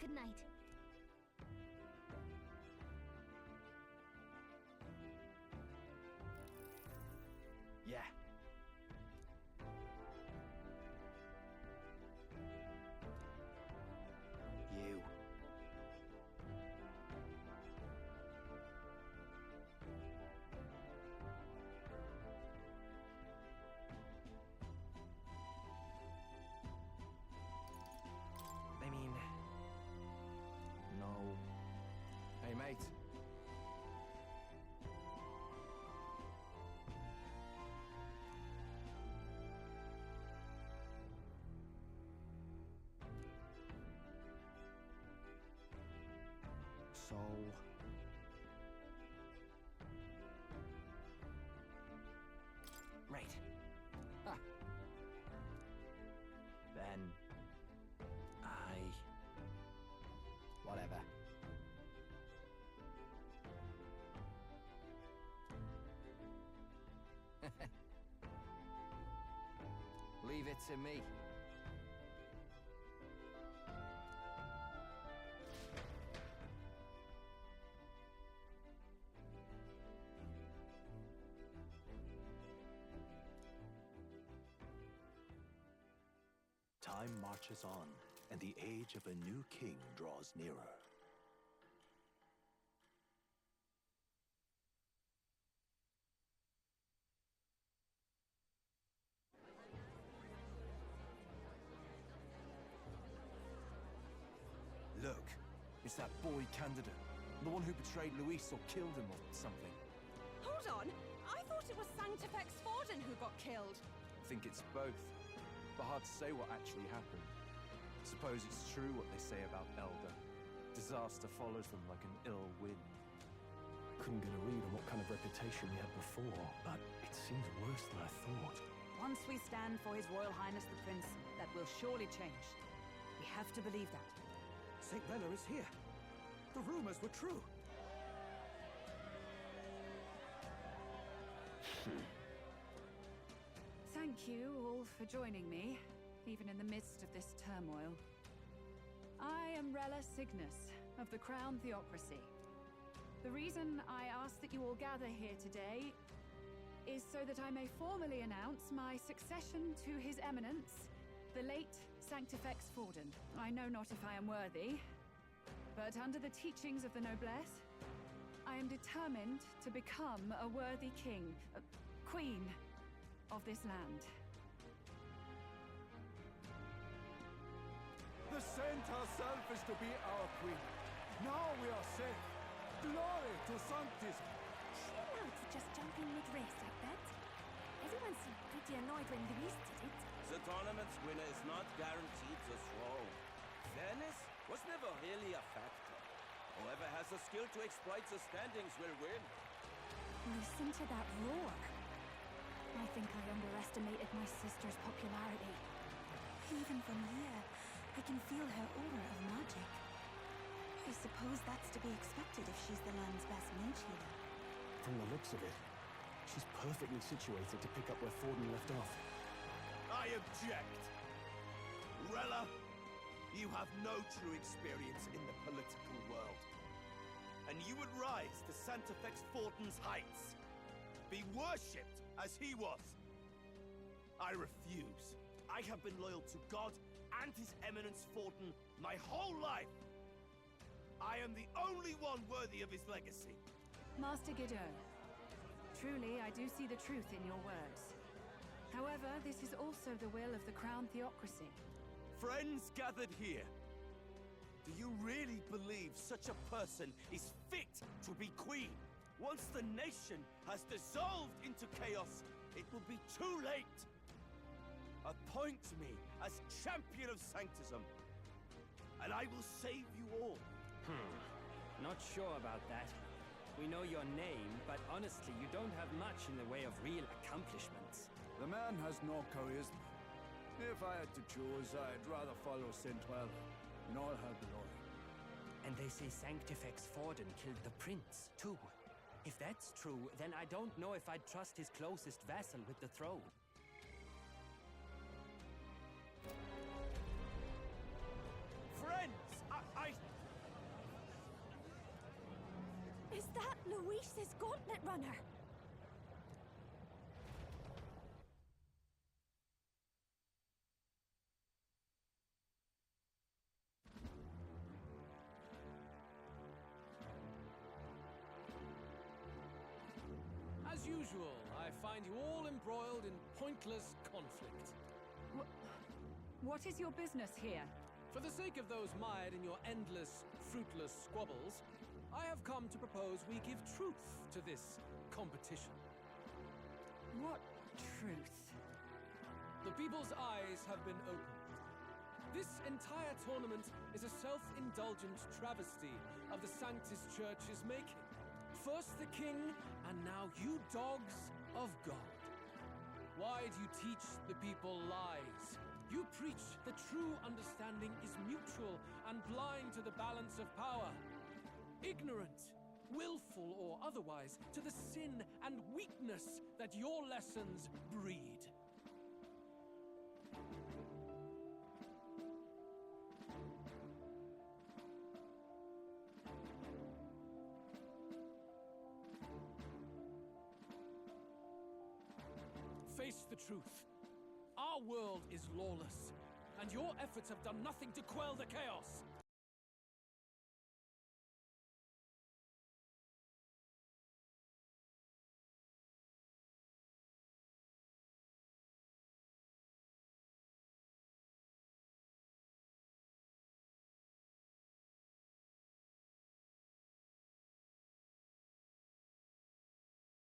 Good night. Yeah. You. I mean... No. Hey, mate. So... Right. Huh. Then... Whatever. Leave it to me. Time marches on, and the age of a new king draws nearer. Look, it's that boy candidate. The one who betrayed Luis or killed him or something. Hold on! I thought it was Sanctifex Forden who got killed. I think it's both. But hard to say what actually happened. Suppose it's true what they say about Elder. Disaster follows them like an ill wind. Couldn't get a read on what kind of reputation he had before, but it seems worse than I thought. Once we stand for His Royal Highness the Prince, that will surely change. We have to believe that. St. Rella is here. The rumors were true. Thank you all for joining me, even in the midst of this turmoil. I am Rella Cygnus, of the Crown Theocracy. The reason I ask that you all gather here today is so that I may formally announce my succession to His Eminence, the late Sanctifex Forden. I know not if I am worthy, but under the teachings of the noblesse, I am determined to become a worthy king, queen of this land. The saint herself is to be our queen. Now we are safe. Glory to Sanctis. Chill out for just jumping mid-race like that. Everyone seemed pretty annoyed when Luis did it. The tournament's winner is not guaranteed the throne. Fairness was never really a factor. Whoever has the skill to exploit the standings will win. Listen to that roar. I think I underestimated my sister's popularity. Even from here, I can feel her aura of magic. I suppose that's to be expected if she's the land's best mage healer. From the looks of it, she's perfectly situated to pick up where Forden left off. I object! Rella, you have no true experience in the political world. And you would rise to Sanctifex Forden's heights. Be worshipped as he was. I refuse. I have been loyal to God and His Eminence Forden my whole life. I am the only one worthy of his legacy. Master Guido, truly I do see the truth in your words. However, this is also the will of the Crown Theocracy. Friends gathered here, do you really believe such a person is fit to be queen? Once the nation has dissolved into chaos, it will be too late. Appoint me as champion of Sanctism, and I will save you all. Not sure about that. We know your name, but honestly, you don't have much in the way of real accomplishments. The man has no charisma. If I had to choose, I'd rather follow Saint Rella in all her glory. And they say Sanctifex Forden killed the prince, too. If that's true, then I don't know if I'd trust his closest vassal with the throne. Friends, I... Is that Luis's gauntlet runner? As usual, I find you all embroiled in pointless conflict. What is your business here? For the sake of those mired in your endless, fruitless squabbles, I have come to propose we give truth to this competition. What truth? The people's eyes have been opened. This entire tournament is a self-indulgent travesty of the Sanctus Church's making. First the king, and now you dogs of God. Why do you teach the people lies? You preach the true understanding is mutual and blind to the balance of power. Ignorant, willful or otherwise, to the sin and weakness that your lessons breed. Face the truth. Our world is lawless, and your efforts have done nothing to quell the chaos.